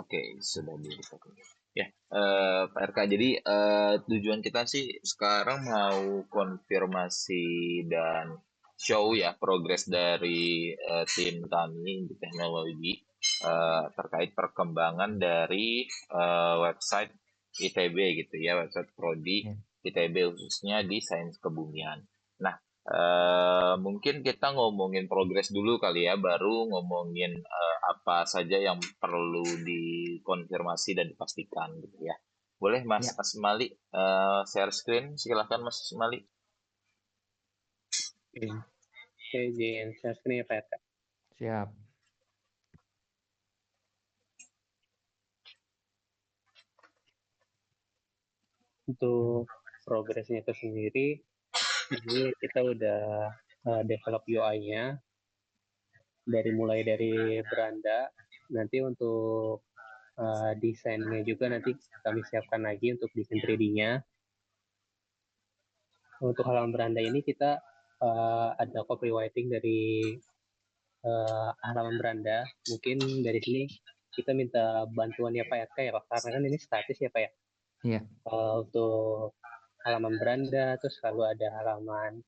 Oke, sudah di-record. Ya, Pak RK. Jadi tujuan kita sih sekarang mau konfirmasi dan show ya progres dari tim kami di teknologi terkait perkembangan dari website ITB gitu ya, website prodi Ya. ITB khususnya di Sains Kebumian. Nah, mungkin kita ngomongin progres dulu kali ya, baru ngomongin apa saja yang perlu dikonfirmasi dan dipastikan gitu ya. Boleh Mas Ya, Asmali share screen? Silakan Mas Asmali. Oke, saya izin share screen ya Pak RK. siap. Untuk progresnya itu sendiri, ini kita udah develop UI-nya mulai dari beranda. Nanti untuk desainnya juga nanti kami siapkan lagi untuk desain 3D-nya. Untuk halaman beranda ini kita ada copywriting dari halaman beranda. Mungkin dari sini kita minta bantuannya Pak RK ya Pak, karena kan ini statis ya Pak ya. Iya. Untuk halaman beranda, terus selalu ada halaman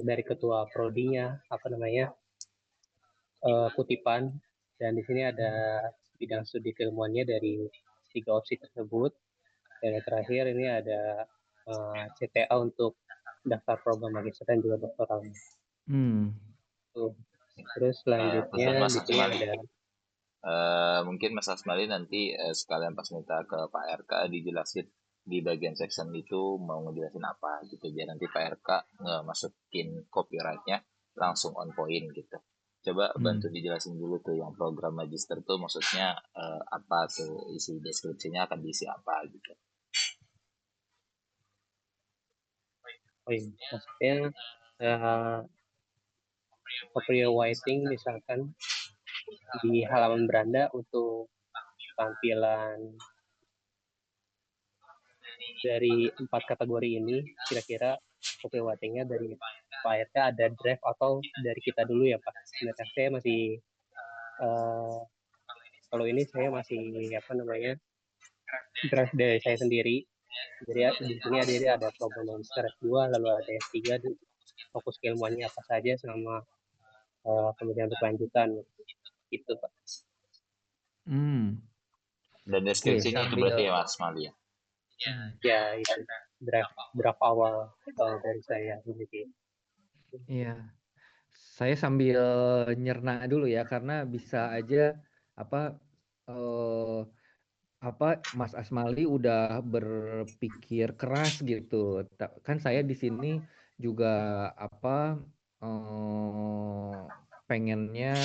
dari ketua prodinya, apa namanya, kutipan, dan di sini ada bidang studi keilmuannya dari 3 opsi tersebut, dan yang terakhir ini ada CTA untuk daftar program magister dan juga doktoral. Hmm. Tuh. Terus selanjutnya Untuk Mas di sini Asmali, ada mungkin Mas Asmali nanti sekalian pas minta ke Pak RK dijelasin di bagian section itu mau ngejelasin apa gitu, biar nanti Pak RK masukin copyright-nya langsung on point gitu. Coba bantu dijelasin dulu tuh yang program magister tuh maksudnya apa tuh, isi deskripsinya akan diisi apa gitu. maksudnya copywriting misalkan di halaman beranda untuk tampilan dari 4 kategori ini, kira-kira copywriting-nya dari Pak RK ada draft atau dari kita dulu ya Pak? Sebenarnya saya masih eh, kalau ini saya masih apa namanya draft dari saya sendiri. Jadi di sini ada program magister S2, lalu ada S3, fokus keilmuannya apa saja selama kemudian berkelanjutan gitu Pak. Dan Oke, deskripsinya itu sambil berarti ya Mas Asmali ya. Ya itu draft awal dari saya begitu. iya. Saya sambil nyerna dulu ya karena bisa aja apa eh, apa Mas Asmali udah berpikir keras gitu. Kan saya di sini juga apa eh, pengennya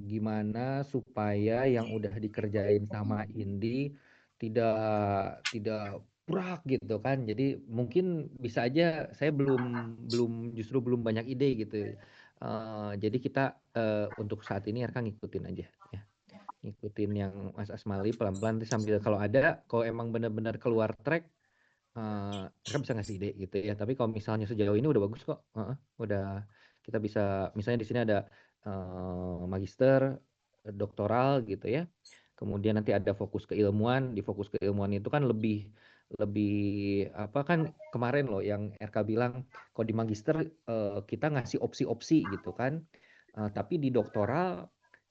gimana supaya yang udah dikerjain sama Indi tidak tidak burak gitu kan. Jadi mungkin bisa aja saya belum belum justru belum banyak ide gitu. Jadi kita untuk saat ini RK ngikutin aja ya. Ngikutin yang Mas Asmali pelan-pelan nanti sambil kalau emang benar-benar keluar track mereka bisa ngasih ide gitu ya. Tapi kalau misalnya sejauh ini udah bagus kok. Udah kita bisa misalnya di sini ada magister, doktoral gitu ya. Kemudian nanti ada fokus keilmuan. Di fokus keilmuan itu kan lebih lebih apa kan kemarin loh yang RK bilang kalau di magister kita ngasih opsi-opsi gitu kan. Tapi di doktoral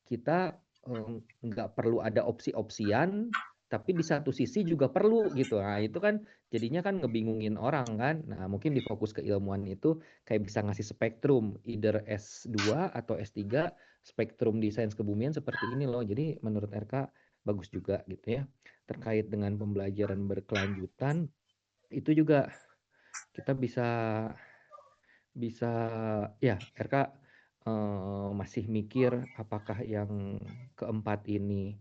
kita eh, nggak perlu ada opsi-opsian, tapi di satu sisi juga perlu gitu. Nah, itu kan jadinya kan ngebingungin orang kan. Nah, mungkin di fokus keilmuan itu kayak bisa ngasih spektrum, either S2 atau S3, spektrum di sains kebumian seperti ini loh. Jadi menurut RK bagus juga gitu ya. Terkait dengan pembelajaran berkelanjutan, itu juga kita bisa bisa ya RK masih mikir apakah yang keempat ini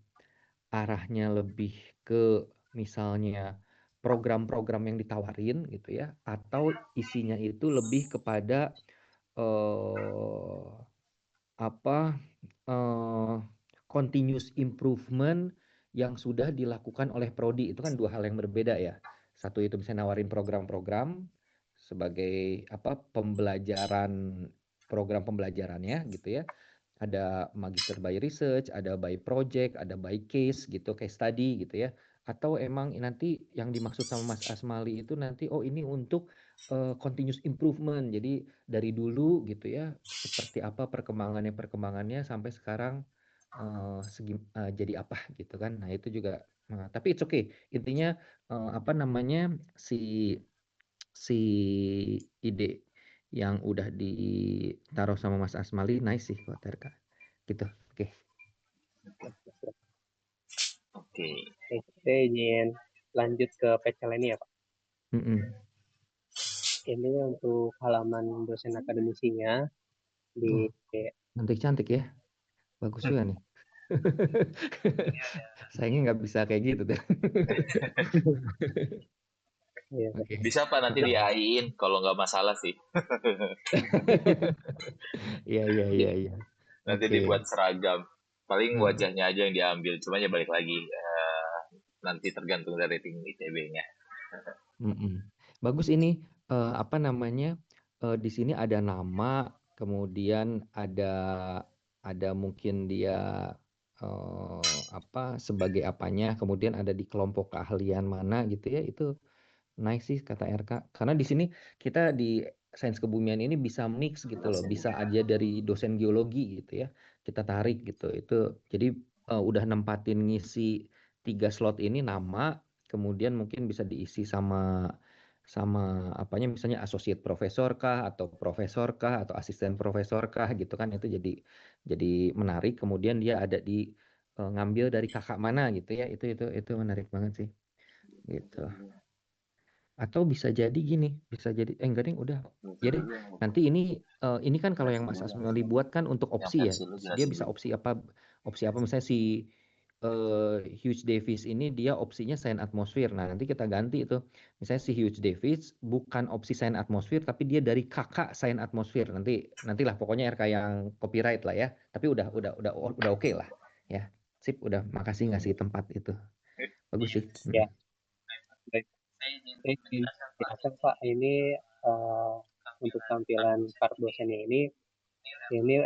arahnya lebih ke misalnya program-program yang ditawarin gitu ya atau isinya itu lebih kepada eh, apa eh, continuous improvement yang sudah dilakukan oleh prodi itu kan dua hal yang berbeda ya. Satu itu bisa nawarin program-program sebagai apa pembelajaran program pembelajarannya gitu ya. ada magister by research, ada by project, ada by case gitu, case study gitu ya. Atau emang nanti yang dimaksud sama Mas Asmali itu nanti ini untuk continuous improvement. Jadi dari dulu gitu ya, seperti apa perkembangannya sampai sekarang jadi apa gitu kan. Nah, itu juga tapi it's okay. Intinya apa namanya si si ide yang udah ditaruh sama Mas Asmali nice sih buat RK. Gitu. Oke. Oke. Saya ingin lanjut ke PCL ini ya Pak. Mm-mm. Ini untuk halaman dosen akademisinya di Cantik-cantik ya. Bagus juga nih. Sayangnya nggak bisa kayak gitu deh. Iya, Pak. Oke. Bisa Pak nanti diain kalau nggak masalah sih. Iya. Nanti Oke. dibuat seragam. Paling Hmm. wajahnya aja yang diambil. Cuma ya balik lagi. Nanti tergantung dari rating ITB-nya. Mm-mm. Bagus ini apa namanya di sini ada nama, kemudian ada mungkin dia apa sebagai apanya, kemudian ada di kelompok keahlian mana gitu ya, itu nice sih kata RK. Karena di sini kita di sains kebumian ini bisa mix gitu loh, bisa aja dari dosen geologi gitu ya, kita tarik gitu. Itu jadi udah nempatin ngisi 3 slot ini nama, kemudian mungkin bisa diisi sama apanya misalnya associate profesor kah atau profesor kah atau asisten profesor kah gitu kan, itu jadi menarik. Kemudian dia ada di ngambil dari kakak mana gitu ya, itu menarik banget sih gitu. Atau bisa jadi gini, bisa jadi enggak ding udah. Jadi nanti ini kan kalau yang Mas Asmali buat kan untuk Yang opsi ya. versi lu Dia jelasin bisa dulu. opsi apa misalnya si Hugh Davis ini dia opsinya sign atmosfer. Nah, nanti kita ganti itu. Misalnya si Hugh Davis bukan opsi sign atmosfer tapi dia dari kakak sign atmosfer. Nantilah pokoknya RK yang copyright lah ya. Tapi udah oke lah ya. Sip, udah makasih ngasih tempat itu. Bagus sih. Ya, baik. Saya ingin jelaskan Pak, ini untuk tampilan part dosennya ini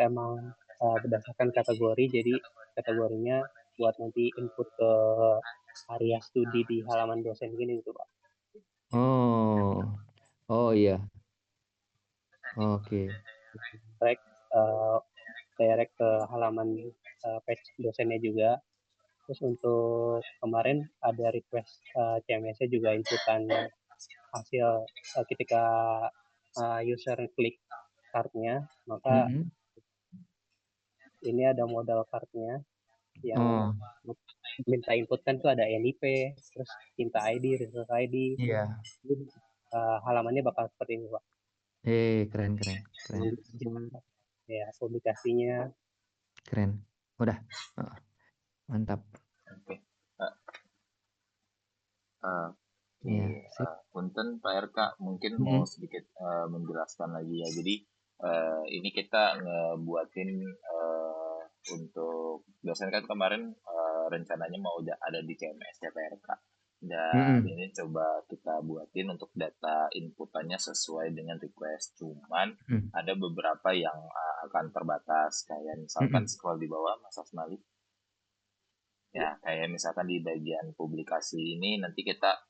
emang berdasarkan kategori, jadi kategorinya buat nanti input ke area studi di halaman dosen gini gitu Pak. Oh iya. Oke. Direct ke halaman page dosennya juga. Terus untuk kemarin ada request CMS-nya juga inputan hasil ketika user klik card-nya, maka Mm-mm. ini ada modal card-nya yang Oh minta input kan tuh ada NIP, terus cinta ID, resource ID. iya. Jadi, halamannya bakal seperti ini Pak. Keren. Ya, publikasinya. Keren. Udah. Mantap. Oke. Oke, Iya, sip. punten Pak RK, mungkin mau Mm-mm. sedikit menjelaskan lagi ya. Jadi ini kita ngebuatin untuk dosen kan kemarin rencananya mau ada di CMS ya Pak RK. Dan Mm-mm. ini coba kita buatin untuk data inputannya sesuai dengan request. Cuman Mm. ada beberapa yang akan terbatas. Kayak misalkan Mm-mm. scroll di bawah Mas Asmali. Ya, kayak misalkan di bagian publikasi ini nanti kita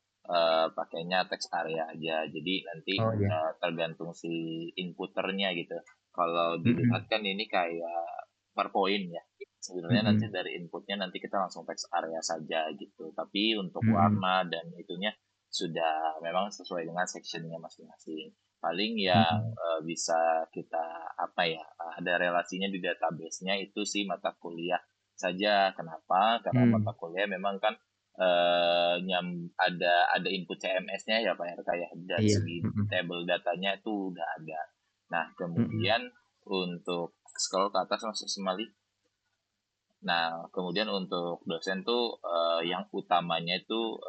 pakainya text area aja. Jadi nanti Oh iya. tergantung si inputernya gitu. Kalau dilihat Mm-mm. kan ini kayak per poin ya. Sebenarnya nanti Mm-mm. dari inputnya nanti kita langsung text area saja gitu. Tapi untuk Mm-mm. warna dan itunya sudah memang sesuai dengan sectionnya masing-masing. Paling yang Mm-mm. bisa kita apa ya ada relasinya di database-nya itu sih mata kuliah saja. Kenapa? Karena mata Mm. kuliah memang kan ada input CMS-nya ya Pak RK ya, dan Iya. segi Mm-mm. table datanya itu udah ada. Nah, Mm-mm. kemudian untuk scroll ke atas Mas Semali. Nah, kemudian untuk dosen tuh yang utamanya itu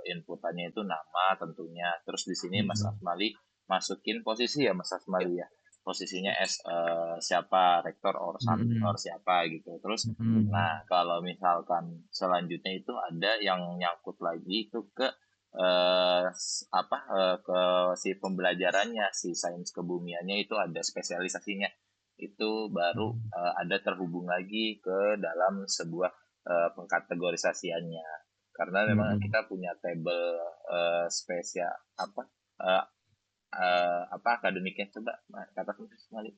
inputannya itu nama tentunya. Terus di sini Mas Mm-mm. Asmali masukin posisi ya Mas Asmali ya. Posisinya siapa rektor or Mm-mm. siapa gitu. Terus Mm-mm. nah kalau misalkan selanjutnya itu ada yang nyangkut lagi itu ke ke si pembelajarannya si sains kebumiannya itu ada spesialisasinya. itu baru ada terhubung lagi ke dalam sebuah pengkategorisasiannya. Karena memang kita punya tabel spesial eh, akademiknya, coba katakan sekali,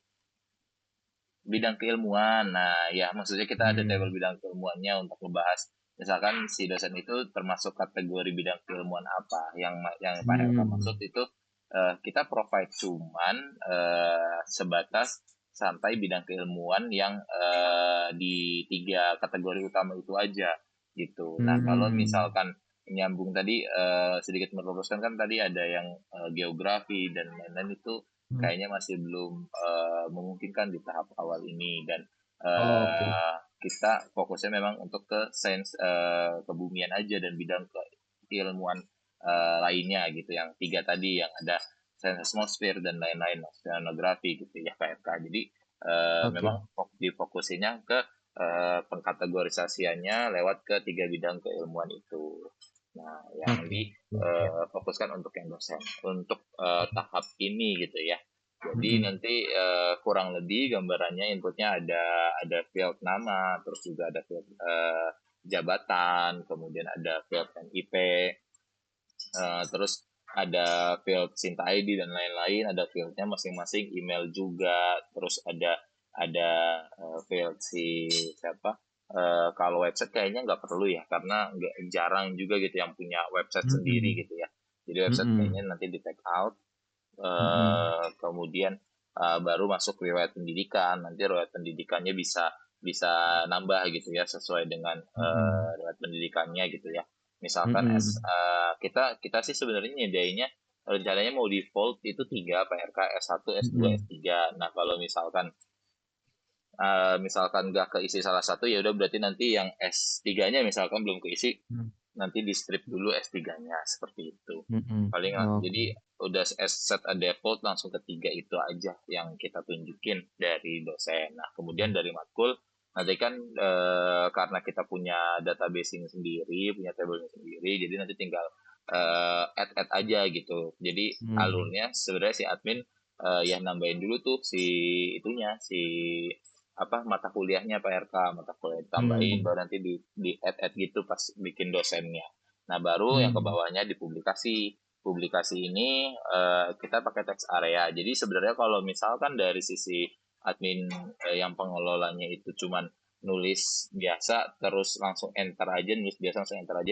bidang keilmuan. Nah, ya maksudnya kita ada tabel bidang keilmuannya untuk membahas misalkan si dosen itu termasuk kategori bidang keilmuan apa yang Pak Helka maksud itu. Kita provide cuman sebatas sampai bidang keilmuan yang di 3 kategori utama itu aja gitu. Nah, kalau misalkan nyambung tadi sedikit meluruskan, kan tadi ada yang geografi dan lain-lain, itu kayaknya masih belum memungkinkan di tahap awal ini, dan kita fokusnya memang untuk ke sains kebumian aja dan bidang keilmuan lainnya gitu, yang 3 tadi yang ada sains atmosfer dan lain-lain, oceanografi gitu ya KFK. Jadi memang difokusinya ke pengkategorisasiannya lewat ke 3 bidang keilmuan itu. Nah, yang difokuskan untuk yang dosen untuk tahap ini gitu ya. Jadi nanti kurang lebih gambarannya inputnya ada field nama, terus juga ada field jabatan, kemudian ada field NIP, terus ada field Sinta ID dan lain-lain, ada fieldnya masing-masing, email juga, terus ada field si siapa. Kalau website kayaknya nggak perlu ya, karena jarang juga gitu yang punya website sendiri gitu ya. Jadi website kayaknya nanti di take out. Kemudian baru masuk riwayat pendidikan. Nanti riwayat pendidikannya bisa nambah gitu ya, sesuai dengan riwayat pendidikannya gitu ya. Misalkan kita sih sebenarnya nyediainnya rencananya mau default itu 3 PRK, S1, S2, S3. Nah, kalau misalkan nggak keisi salah satu, ya udah berarti nanti yang S3-nya misalkan belum keisi, nanti di strip dulu S3-nya, seperti itu. Paling jadi udah set a default langsung ketiga itu aja yang kita tunjukin dari dosen. Nah, kemudian dari matkul nanti kan karena kita punya database sendiri, punya tabelnya sendiri, jadi nanti tinggal add aja gitu. Jadi alurnya sebenarnya si admin ya nambahin dulu tuh si mata kuliahnya PRK, mata kuliah ditambahin, baru nanti di add gitu pas bikin dosennya. Nah, baru yang ke bawahnya dipublikasi. Publikasi ini kita pakai text area. Jadi sebenarnya kalau misalkan dari sisi admin yang pengelolanya itu cuman nulis biasa terus langsung enter aja,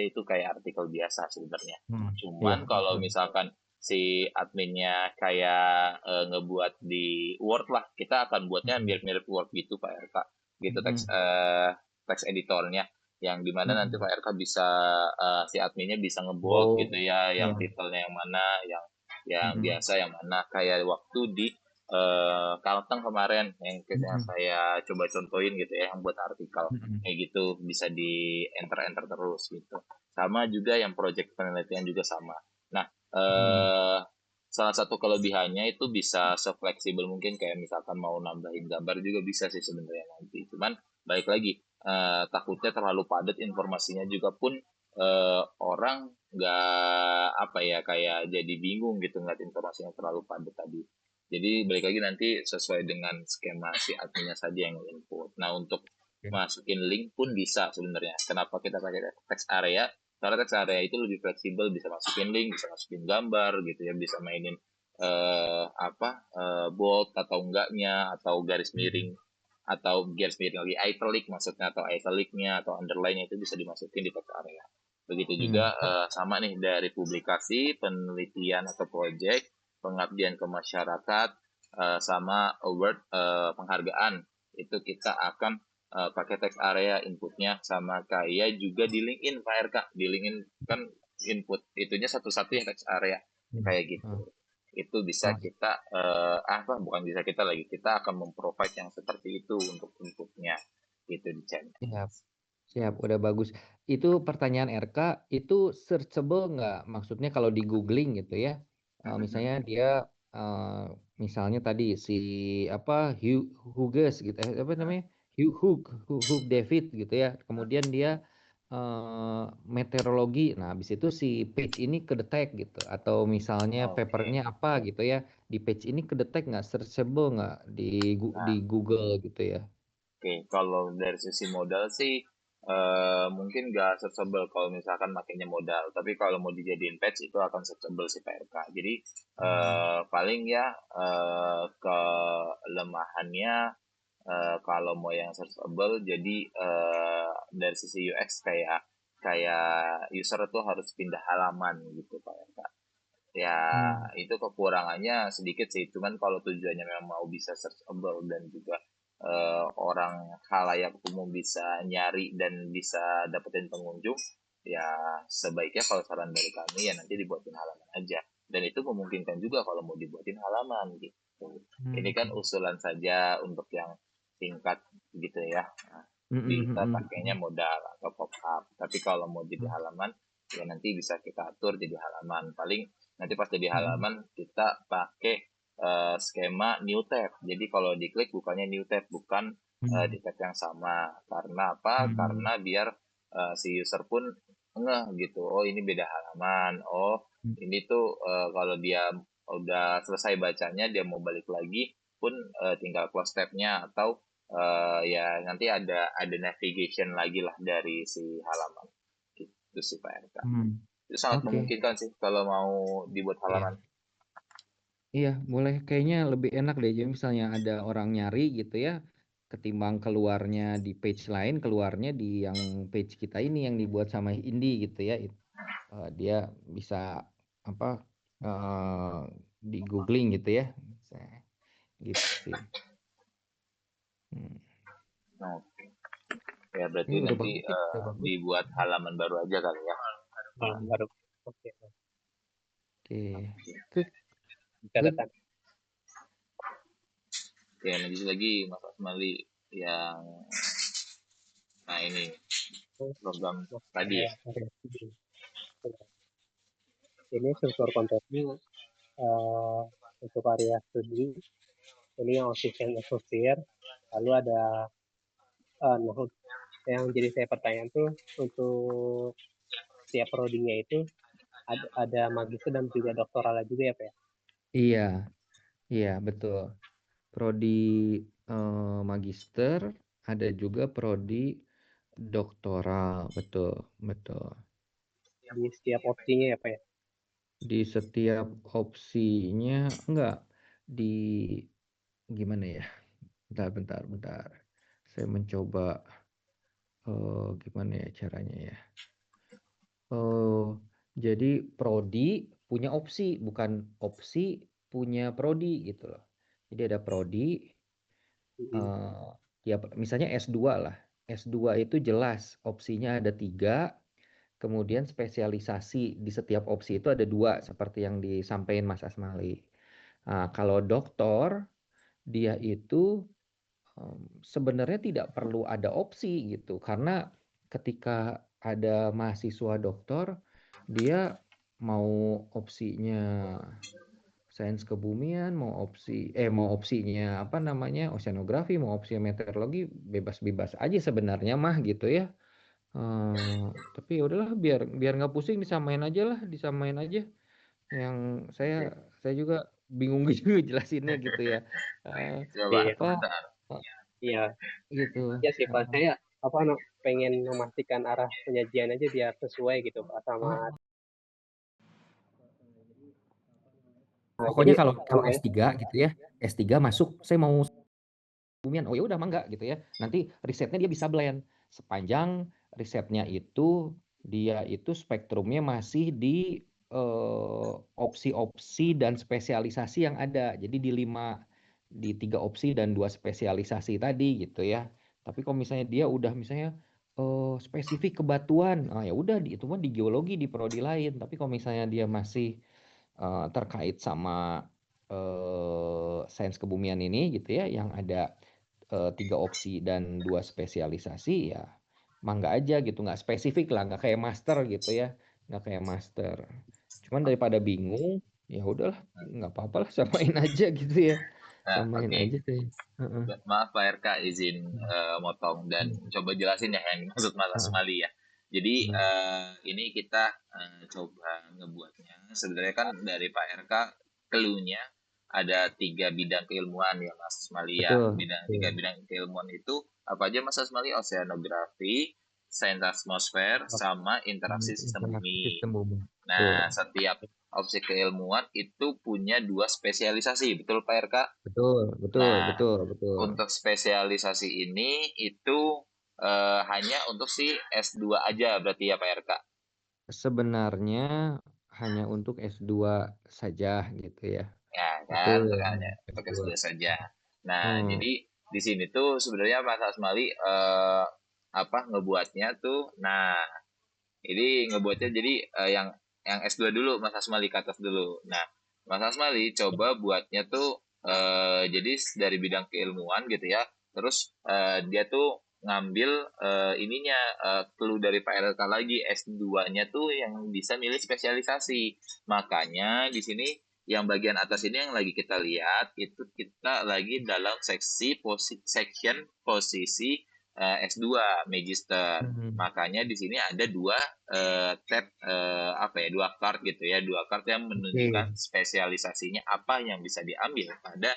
itu kayak artikel biasa sebenarnya. Cuman kalau misalkan si adminnya kayak ngebuat di Word lah, kita akan buatnya mirip-mirip Word gitu Pak RK gitu, teks editornya, yang dimana nanti Pak RK bisa si adminnya bisa ngebold gitu ya, yang titelnya yang mana, yang biasa yang mana, kayak waktu di Kalteng kemarin yang saya coba contohin gitu ya, yang buat artikel kayak gitu bisa di enter terus gitu. Sama juga yang project penelitian juga sama. Nah, salah satu kelebihannya itu bisa se-fleksibel mungkin, kayak misalkan mau nambahin gambar juga bisa sih sebenarnya nanti. Cuman balik lagi, takutnya terlalu padat informasinya juga pun orang nggak kayak jadi bingung gitu ngeliat informasinya terlalu padat tadi. Jadi balik lagi nanti sesuai dengan skema si adminnya saja yang input. Nah, untuk masukin link pun bisa sebenarnya. Kenapa kita pakai text area? Karena text area itu lebih fleksibel, bisa masukin link, bisa masukin gambar gitu ya, bisa mainin bold atau enggaknya, atau garis miring lagi italic maksudnya, atau italicnya atau underline-nya itu bisa dimasukin di text area. Begitu juga sama nih dari publikasi, penelitian atau project, pengabdian ke masyarakat, sama award penghargaan, itu kita akan pakai text area inputnya, sama kayak juga di LinkedIn Pak RK. Di LinkedIn kan input itunya satu-satu ya text area kayak gitu. Itu bisa kita kita akan memprovide yang seperti itu untuk inputnya gitu di channel. Siap, udah bagus. Itu pertanyaan RK, itu searchable nggak? Maksudnya kalau di googling gitu ya, misalnya dia, misalnya tadi si Huges gitu, apa namanya, Hugh David gitu ya. Kemudian dia meteorologi. Nah, habis itu si page ini kedetek gitu, atau misalnya Oke. papernya apa gitu ya, di page ini kedetek nggak, searchable nggak di Nah, Google gitu ya. oke, kalau dari sisi modal sih mungkin nggak searchable kalau misalkan makainya modal. Tapi kalau mau dijadiin patch itu akan searchable si PRK. Jadi paling ya kelemahannya kalau mau yang searchable, jadi dari sisi UX kayak kayak user tuh harus pindah halaman gitu PRK. Ya itu kekurangannya sedikit sih, cuman kalau tujuannya memang mau bisa searchable dan juga orang halayak umum bisa nyari dan bisa dapetin pengunjung, ya sebaiknya kalau saran dari kami ya nanti dibuatin halaman aja, dan itu memungkinkan juga kalau mau dibuatin halaman gitu. Ini kan usulan saja untuk yang singkat gitu ya. Nah, kita pakainya modal atau pop up, tapi kalau mau jadi halaman ya nanti bisa kita atur jadi halaman. Paling nanti pas jadi halaman kita pakai skema new tab. Jadi kalau diklik bukannya new tab, bukan di tab yang sama. Karena apa? Karena biar si user pun ngeh gitu. Oh, ini beda halaman. Oh, ini tuh kalau dia udah selesai bacanya, dia mau balik lagi pun tinggal close tabnya, atau ya nanti ada navigation lagi lah dari si halaman. Gitu sih Pak RK. Itu sangat Oke. memungkinkan sih kalau mau dibuat Iya. halaman. Iya, boleh. Kayaknya lebih enak deh. Jadi misalnya ada orang nyari gitu ya, ketimbang keluarnya di page lain, keluarnya di yang page kita ini yang dibuat sama Indie gitu ya. Dia bisa apa di googling gitu ya. Gitu sih. Oke. Ya berarti Ini udah nanti bagus sih, udah bagus. dibuat halaman baru aja kali ya. Baru. Oke. Oke. Good. Catatan. Ya lanjut lagi Mas Asmali yang nah ini program tadi ya. Ini struktur kontennya untuk area studi ini yang official associate, lalu ada nah, yang jadi saya pertanyaan tuh untuk setiap prodinya itu ada magister dan juga doktoral juga ya Pak ya? Iya, iya betul. Prodi magister, ada juga prodi doktoral, betul, betul. Di setiap opsinya ya Pak ya? Di setiap opsinya enggak, di gimana ya? Bentar. Saya mencoba gimana ya caranya ya? Jadi prodi punya opsi, bukan opsi punya prodi gitu loh. Jadi ada prodi, ya misalnya S2 lah. S2 itu jelas opsinya ada 3, kemudian spesialisasi di setiap opsi itu ada 2, seperti yang disampaikan Mas Asmali. Nah, kalau doktor, dia itu sebenarnya tidak perlu ada opsi gitu, karena ketika ada mahasiswa doktor, dia mau opsinya sains kebumian, mau opsinya apa namanya oceanografi, mau opsinya meteorologi, bebas-bebas aja sebenarnya mah gitu ya. Tapi ya udahlah, biar nggak pusing, disamain aja. Yang saya juga bingung juga jelasinnya gitu ya. Coba Iya. Apa Iya. gitu. Ya sih Pak, saya pengen memastikan arah penyajian aja biar sesuai gitu Pak sama. Pokoknya Jadi kalau S3 gitu ya, S3 masuk, saya mau bumian, oh ya udah mangga gitu ya. Nanti risetnya dia bisa blend, sepanjang risetnya itu dia itu spektrumnya masih di opsi-opsi dan spesialisasi yang ada. Jadi di 3 opsi dan 2 spesialisasi tadi gitu ya. Tapi kalau misalnya dia udah misalnya spesifik ke batuan, nah ya udah itu mah di geologi, di prodi lain. Tapi kalau misalnya dia masih terkait sama sains kebumian ini gitu ya, yang ada 3 opsi dan 2 spesialisasi, ya mangga aja gitu, nggak spesifik lah, nggak kayak master gitu ya, nggak kayak master. Cuman daripada bingung, ya udahlah, nggak apa-apa lah, samain aja gitu ya, Nah, samain oke. aja deh. Maaf Pak RK izin motong dan coba jelasin ya yang maksud Mas Asmali ya. Jadi Hmm. ini kita coba ngebuatnya. Sebenarnya kan dari Pak RK clue-nya ada 3 bidang keilmuan ya Mas Asmali ya. Betul, Tiga betul. bidang keilmuan itu apa aja Mas Asmali? Oceanografi, sains atmosfer, sama interaksi sistem Interaksi bumi. sistem bumi. Nah, Betul, setiap opsi keilmuan itu punya 2 spesialisasi, betul Pak RK? betul, betul, Nah, betul, betul. untuk spesialisasi ini itu hanya untuk si S2 aja berarti ya Pak RK? Sebenarnya hanya untuk S2 saja gitu ya. Ya kan, Betul, hanya untuk S2. S2 saja. Nah, Hmm. jadi di sini tuh sebenarnya Mas Asmali apa ngebuatnya tuh. Nah, ini ngebuatnya jadi yang S2 dulu Mas Asmali ke atas dulu. Nah, Mas Asmali coba buatnya tuh jadi dari bidang keilmuan gitu ya. Terus dia tuh ngambil ininya clue dari Pak RK lagi S2-nya tuh yang bisa milih spesialisasi. Makanya di sini yang bagian atas ini yang lagi kita lihat itu kita lagi dalam section posisi S2 Magister. Hmm. Makanya di sini ada dua tab apa ya, dua card gitu ya, dua card yang Oke, menunjukkan spesialisasinya apa yang bisa diambil pada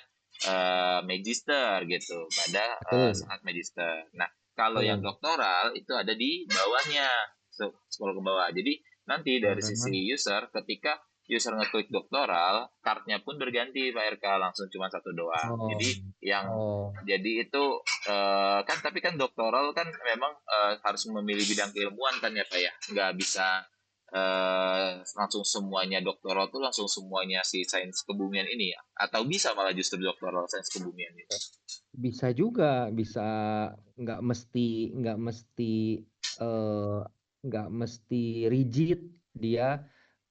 magister gitu, pada betul, saat magister. Nah, kalau yang betul. doktoral itu ada di bawahnya, scroll ke bawah. Jadi nanti dari Orang sisi user, ketika user ngeklik doktoral, cardnya pun berganti Pak RK, langsung cuma satu doang. oh, Jadi yang oh, jadi itu kan tapi kan doktoral kan memang harus memilih bidang keilmuan kan ya Pak ya. Nggak bisa langsung semuanya doktoral tuh langsung semuanya si sains kebumian ini ya. Atau bisa malah justru doktoral sains kebumian itu. bisa juga, bisa nggak mesti nggak mesti eh, nggak mesti rigid dia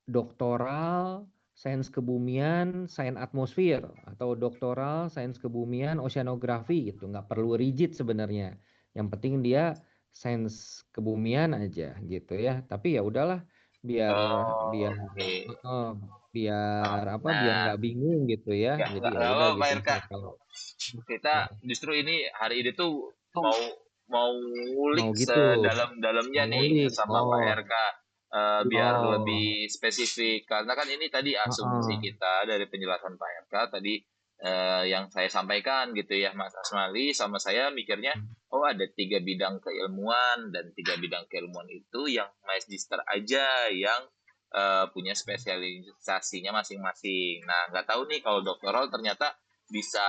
doktoral sains kebumian, sains atmosfer atau doktoral sains kebumian, oceanografi gitu. Nggak perlu rigid sebenarnya. Yang penting dia sains kebumian aja gitu ya. Tapi ya udahlah biar Oh, biar oke. eh, Oh, biar apa biar nah, nggak bingung gitu ya. Jadi nggak ya apa udah Pak gitu. RK. Nah, kalau Kita justru ini hari ini tuh mau mau mau ngulik gitu sedalam-dalamnya nih mengulik. sama Pak Oh, RK biar oh, lebih spesifik karena kan ini tadi asumsi heeh. kita dari penjelasan Pak RK tadi yang saya sampaikan gitu ya Mas Asmali sama saya mikirnya oh ada 3 bidang keilmuan dan 3 bidang keilmuan itu yang magister aja yang punya spesialisasinya masing-masing. Nah nggak tahu nih kalau doktoral ternyata bisa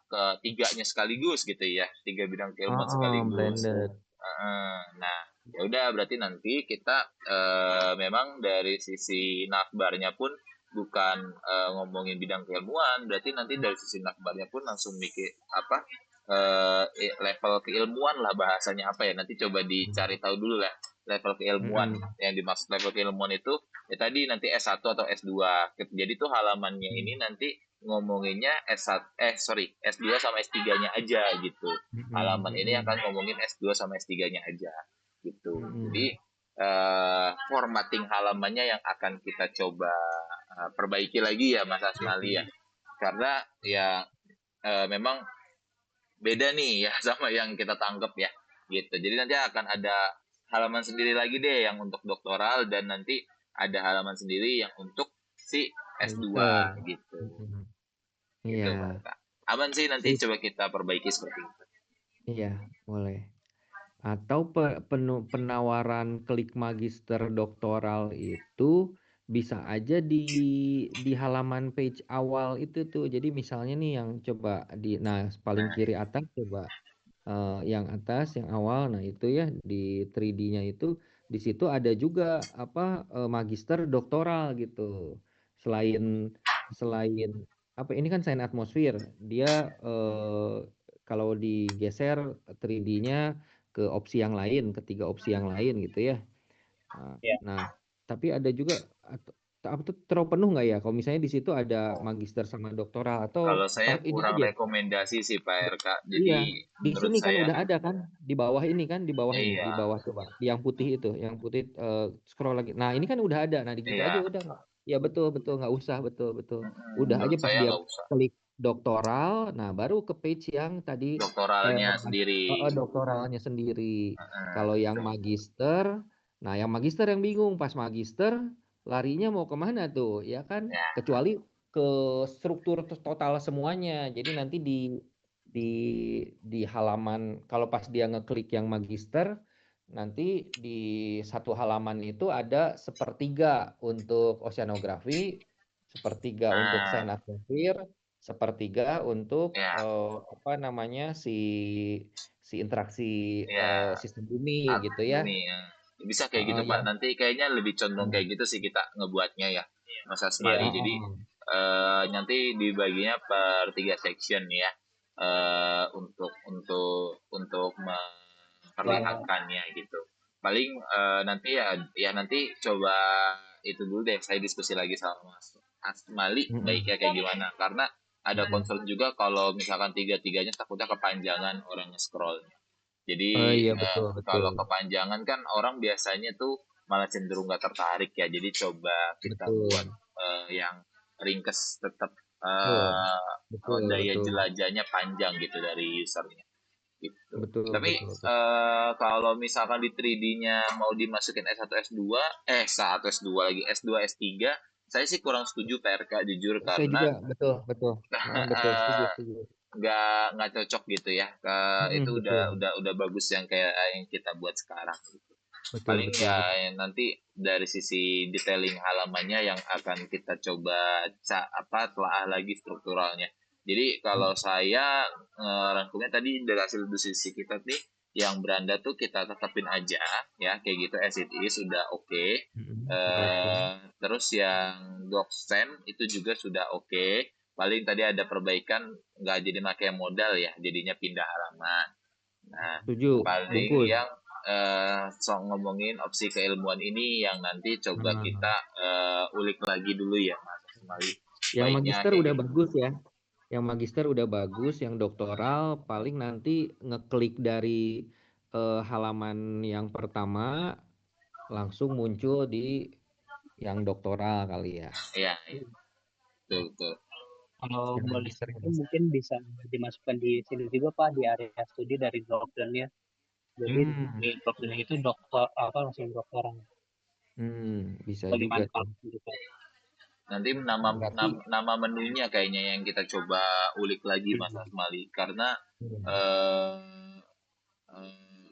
ketiganya sekaligus gitu ya, 3 bidang keilmuan Heeh, sekaligus. blended. Nah, ya udah berarti nanti kita memang dari sisi nafbarnya pun bukan ngomongin bidang keilmuan, berarti nanti dari sisi nafbarnya pun langsung mikir apa level keilmuan lah bahasanya apa ya. Nanti coba dicari tahu dulu lah level keilmuan Mm-mm. yang dimaksud level keilmuan itu ya tadi nanti S1 atau S2. Jadi tuh halamannya ini nanti ngomonginnya S2 sama S3-nya aja gitu. Mm-mm. Halaman ini akan Mm-mm. ngomongin S2 sama S3-nya aja gitu. Mm-mm. Jadi formatting halamannya yang akan kita coba perbaiki lagi ya Mas Asmali ya. Karena ya memang beda nih ya sama yang kita tangkap ya gitu. Jadi nanti akan ada halaman sendiri lagi deh yang untuk doktoral dan nanti ada halaman sendiri yang untuk si S2 Magister. gitu. Mm-mm. Gitu Pak Iya. Eka. Aman sih nanti Terus, coba kita perbaiki seperti itu. iya, boleh. Atau penawaran klik magister doktoral itu bisa aja di halaman page awal itu tuh. Jadi misalnya nih yang coba nah paling Nah, kiri atas coba yang atas yang awal nah itu ya di 3D-nya itu di situ ada juga apa magister doktoral gitu selain selain apa ini kan sains atmosfer dia kalau digeser 3D-nya ke opsi yang lain ketiga opsi yang lain gitu ya. Nah, Ya, nah, tapi ada juga apa tuh terlalu penuh nggak ya kalau misalnya di situ ada magister sama doktoral atau kalau saya ini kurang aja. rekomendasi sih Pak RK. Iya, Jadi di menurut sini kan saya udah ada kan, di bawah ini kan, di bawah ini, iya, di bawah coba, yang putih itu, yang putih scroll lagi. Nah ini kan udah ada, nah di gitu aja iya. udah nggak? Ya betul betul nggak usah betul betul. Udah aja Menurut pas saya dia nggak usah. klik doktoral, nah baru ke page yang tadi Doktoralnya mas, sendiri. doktoralnya sendiri. Kalau yang Gitu. magister Nah, yang magister yang bingung, pas magister larinya mau kemana tuh, ya kan? Ya. Kecuali ke struktur total semuanya. Jadi nanti di halaman kalau pas dia ngeklik yang magister, nanti di satu halaman itu ada sepertiga untuk oceanografi, sepertiga untuk sains Nah, atmosfer, sepertiga untuk ya, apa namanya si interaksi ya, sistem bumi gitu ya. bumi ya. Bisa kayak gitu Pak. Yang Nanti kayaknya lebih condong kayak gitu sih kita ngebuatnya ya, Mas Asmali. Iya. Jadi nanti dibaginya per 3 section ya, untuk memperlihatkannya gitu. Paling nanti ya nanti coba itu dulu deh. Saya diskusi lagi sama Mas Asmali Mm-mm. baiknya kayak gimana. Karena ada Mm-mm. concern juga kalau misalkan tiga-tiganya takutnya kepanjangan orang scroll. Oh Jadi iya betul betul kalau kepanjangan kan orang biasanya tuh malah cenderung nggak tertarik ya. Jadi coba kita buat betul yang ringkes tetap betul betul daya betul jelajahnya panjang gitu dari usernya gitu. betul Tapi betul betul. kalau misalkan di 3D-nya mau dimasukin S1 S2, S1 S2 lagi S2 S3, saya sih kurang setuju PRK jujur Saya karena juga betul betul. Betul setuju setuju. nggak cocok gitu ya. Itu Betul udah bagus yang kayak yang kita buat sekarang gitu. betul Paling betul ya betul. nanti dari sisi detailing halamannya yang akan kita coba telah lagi strukturalnya. Jadi kalau saya rangkumnya tadi dari hasil diskusi kita nih, yang beranda tuh kita tetapin aja ya kayak gitu as it is sudah oke. Oke. Terus yang doxen itu juga sudah oke. Paling tadi ada perbaikan nggak jadi pakai modal ya, jadinya pindah halaman. Nah, Setuju. paling Bungkus. yang ngomongin opsi keilmuan ini yang nanti coba Nah, kita ulik lagi dulu ya Mas Asmali. yang Baiknya magister kayak udah gitu. bagus ya. Yang magister udah bagus, yang doktoral paling nanti ngeklik dari halaman yang pertama langsung muncul di yang doktoral kali ya. Iya, iya, betul, betul. Kalau Yang boleh magister saran ini. mungkin bisa dimasukkan di sini juga Pak, di area studi dari dokternya. Jadi Hmm, di dokternya itu dokter apa langsung doktoran. bisa juga Bagaimana tuh. Pak? Gitu. Nanti nama, Berarti nama nama menunya kayaknya yang kita coba ulik lagi Mas Hmm. Asmali karena hmm, eh,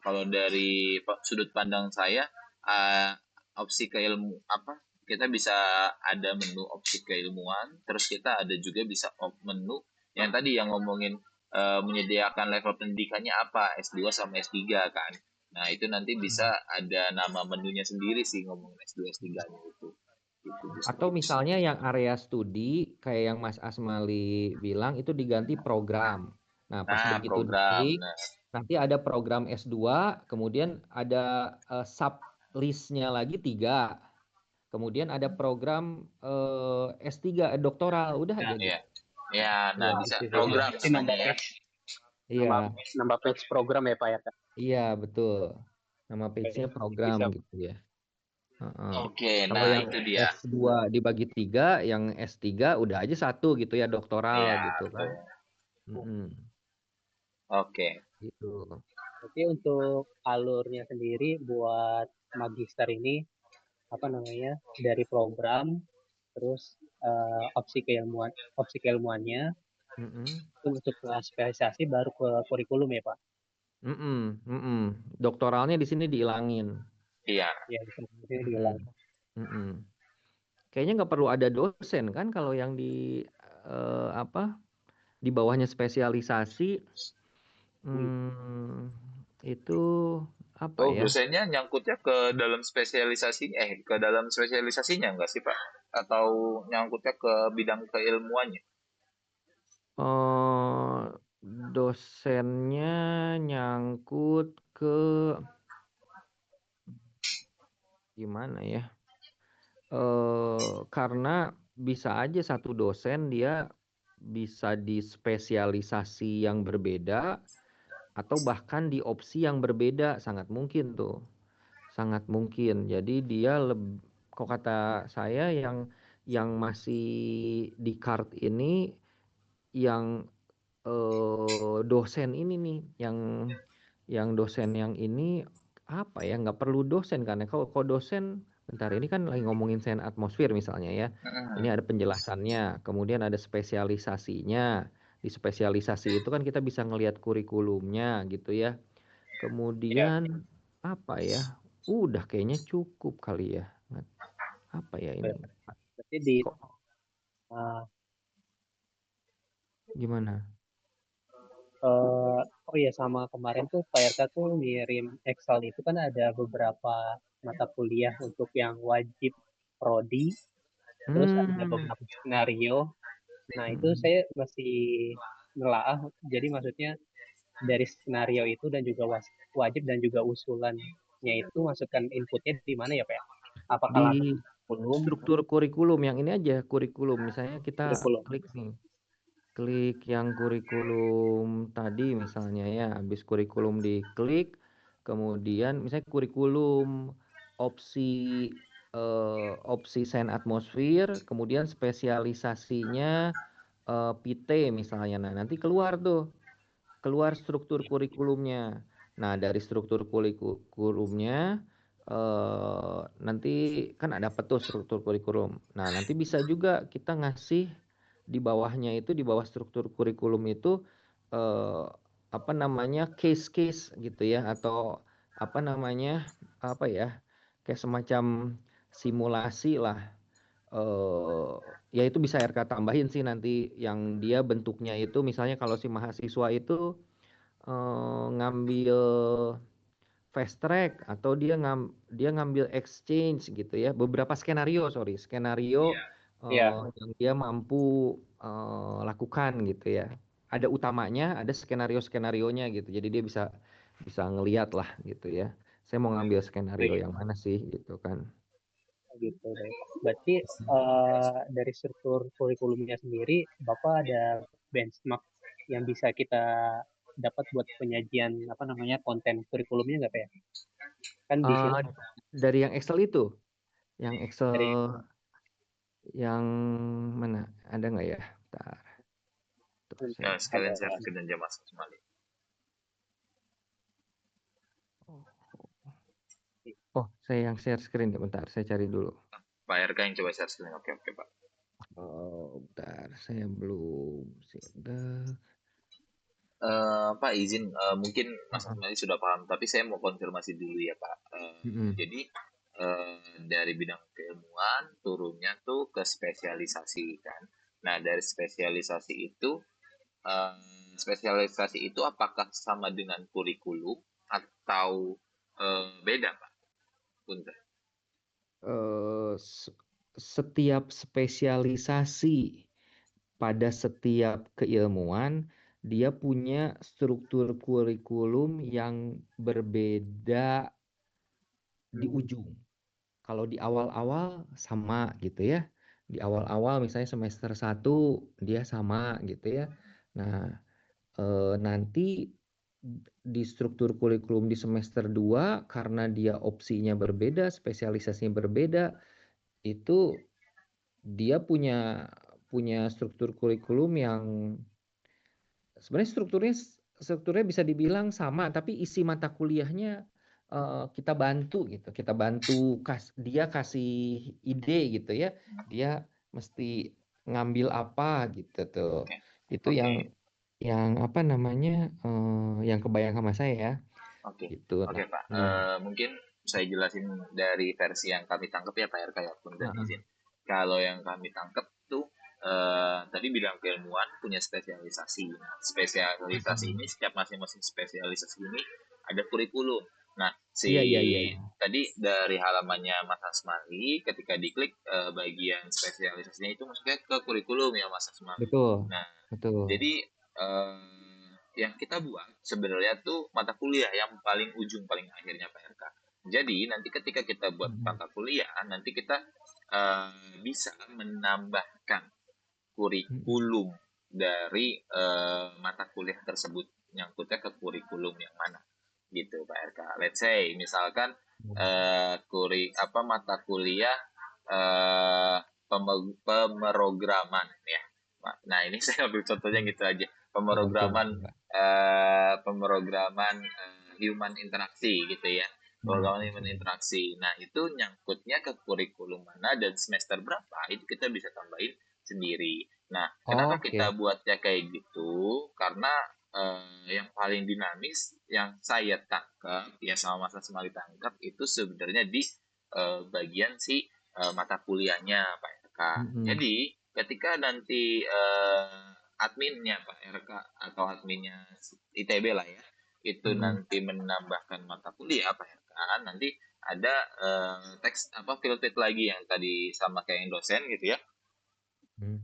kalau dari sudut pandang saya eh, opsi keilmu apa kita bisa ada menu opsi keilmuan terus kita ada juga bisa menu yang tadi yang ngomongin menyediakan level pendidikannya apa S2 sama S3 kan. Nah, itu nanti bisa ada nama menunya sendiri sih ngomongin S2 S3-nya itu. Gitu atau justru. misalnya yang area studi kayak yang Mas Asmali bilang itu diganti program. Nah, pas Nah, begitu program. diklik Nah, nanti ada program S2, kemudian ada sub listnya lagi 3. Kemudian ada program S3 doktoral, udah Nah, aja ya. gitu. Ya, nah Ya, bisa itu program berarti namanya nambah ya. page, nambah iya, nambah page program ya Pak ya Kak? iya betul. Nama page-nya program Bisa. gitu ya. Heeh. Oke, Kalau nah yang itu dia. S2 dibagi 3, yang S3 udah aja satu gitu ya, doktoral Iya, gitu kan. betul. Mm-mm, Oke. gitu. Oke, untuk alurnya sendiri buat magister ini apa namanya dari program terus opsi keilmuannya Mm-mm, itu untuk ke spesialisasi baru ke kurikulum ya Pak. mm-mm, mm-mm. Doktoralnya di sini dihilangin. Iya. Ya bisa Mm-mm, diulang. mm-mm. Kayaknya nggak perlu ada dosen kan kalau yang di apa di bawahnya spesialisasi. Hmm, itu apa Oh, ya? dosennya nyangkutnya ke dalam ke dalam spesialisasinya enggak sih, Pak? Atau nyangkutnya ke bidang keilmuannya? eh Dosennya nyangkut ke gimana ya? Karena bisa aja satu dosen dia bisa di spesialisasi yang berbeda atau bahkan di opsi yang berbeda, sangat mungkin tuh. Sangat mungkin. Jadi dia kok kata saya yang masih di card ini yang dosen ini nih, yang dosen yang ini apa ya, nggak perlu dosen kan ya. Kalau dosen, bentar ini kan lagi ngomongin sains atmosfer misalnya ya. Ini ada penjelasannya, kemudian ada spesialisasinya. Di spesialisasi itu kan kita bisa ngelihat kurikulumnya gitu ya. Iya, Kemudian apa ya? Udah kayaknya cukup kali ya. Apa ya ini? berarti di Kok uh, gimana? oh ya, sama kemarin tuh Pak RK tuh ngirim Excel itu kan ada beberapa mata kuliah untuk yang wajib prodi, terus ada Hmm. beberapa skenario. Nah, itu Hmm. saya masih nelaah, jadi maksudnya dari skenario itu dan juga wajib dan juga usulannya itu masukkan inputnya di mana ya Pak ya? Apakah langsung Di kurikulum, struktur kurikulum yang ini aja, kurikulum. Misalnya kita kurikulum? klik nih. Klik yang kurikulum tadi misalnya ya, habis kurikulum diklik, kemudian misalnya kurikulum opsi opsi sains atmosfer, kemudian spesialisasinya PT misalnya. Nah, nanti keluar struktur kurikulumnya. Nah, dari struktur kurikulumnya nanti kan ada tuh struktur kurikulum. Nah, nanti bisa juga kita ngasih di bawahnya itu, di bawah struktur kurikulum itu eh, apa namanya, case-case gitu ya, atau apa namanya, apa ya, kayak semacam simulasi lah. eh Ya itu bisa RK tambahin sih nanti, yang dia bentuknya itu misalnya kalau si mahasiswa itu ngambil fast track atau dia ngambil exchange gitu ya, beberapa skenario Iya, yang dia mampu lakukan gitu ya, ada utamanya, ada skenarionya gitu, jadi dia bisa bisa ngeliat lah gitu ya, saya mau ngambil skenario baik, yang mana sih gitu kan. gitu deh. Berarti dari struktur kurikulumnya sendiri, Bapak ada benchmark yang bisa kita dapat buat penyajian apa namanya konten kurikulumnya nggak Pak ya? Kan di sini Eh, dari yang Excel itu, yang Excel dari yang mana, ada nggak ya? Bentar, tuh saya. Sekalian share ada ke dan Mas Asmali. Oh, saya yang share screen ya, bentar, saya cari dulu. Pak RK yang coba share screen. Oke, oke, Pak. Oh, bentar, saya belum siap. Pak izin, mungkin Mas Heeh. Asmali sudah paham, tapi saya mau konfirmasi dulu ya Pak. Mm-mm. Jadi dari bidang keilmuan turunnya tuh ke spesialisasi kan. Nah dari eh, spesialisasi itu apakah sama dengan kurikulum atau beda Pak? Punten. Se- Setiap spesialisasi pada setiap keilmuan, dia punya struktur kurikulum yang berbeda di ujung. Kalau di awal-awal sama gitu ya. Di awal-awal misalnya semester 1 dia sama gitu ya. Nah, nanti di struktur kurikulum di semester 2 karena dia opsinya berbeda, spesialisasinya berbeda, itu dia punya punya struktur kurikulum yang sebenarnya strukturnya bisa dibilang sama, tapi isi mata kuliahnya kita bantu gitu. Kita bantu dia kasih ide gitu ya. Dia mesti ngambil apa gitu tuh. Oke, Itu oke, yang apa namanya, yang kebayang sama saya ya. oke, Gitu. oke Nah, Pak. nah, Mungkin saya jelasin dari versi yang kami tangkap ya Pak RK ya, Punten nah, izin. Kalau yang kami tangkap tuh tadi bidang keilmuan punya spesialisasi. Nah, spesialisasi ini setiap masing-masing spesialisasi ini ada kurikulum. Nah, iya, iya, iya. tadi dari halamannya Mas Asmali ketika diklik bagian spesialisasinya itu maksudnya ke kurikulum ya Mas Asmali. Betul, Nah, betul. jadi yang kita buat sebenarnya tuh mata kuliah yang paling ujung paling akhirnya PRK. Jadi nanti ketika kita buat Mm, mata kuliah, nanti kita bisa menambahkan mm, kurikulum dari mata kuliah tersebut, nyangkutnya ke kurikulum yang mana gitu Pak RK. Let's say misalkan mm. mata kuliah eh, pemrograman ya. Nah ini saya ambil contohnya gitu aja. Betul, Pemrograman betul, Mbak. pemrograman human interaksi gitu ya. program manajemen interaksi. Nah, itu nyangkutnya ke kurikulum mana dan semester berapa, itu kita bisa tambahin sendiri. Nah, kenapa kita Oke. buatnya kayak gitu? Karena yang paling dinamis yang saya tangkap, ya sama Mas Asmali tangkap, itu sebenarnya di bagian si mata kuliahnya Pak RK. Mm-mm. Jadi, ketika nanti adminnya Pak RK atau adminnya ITB lah ya, itu Mm-mm. nanti menambahkan mata kuliah Pak RK, nanti ada teks apa filtered lagi yang tadi sama kayak yang dosen gitu ya, Mm.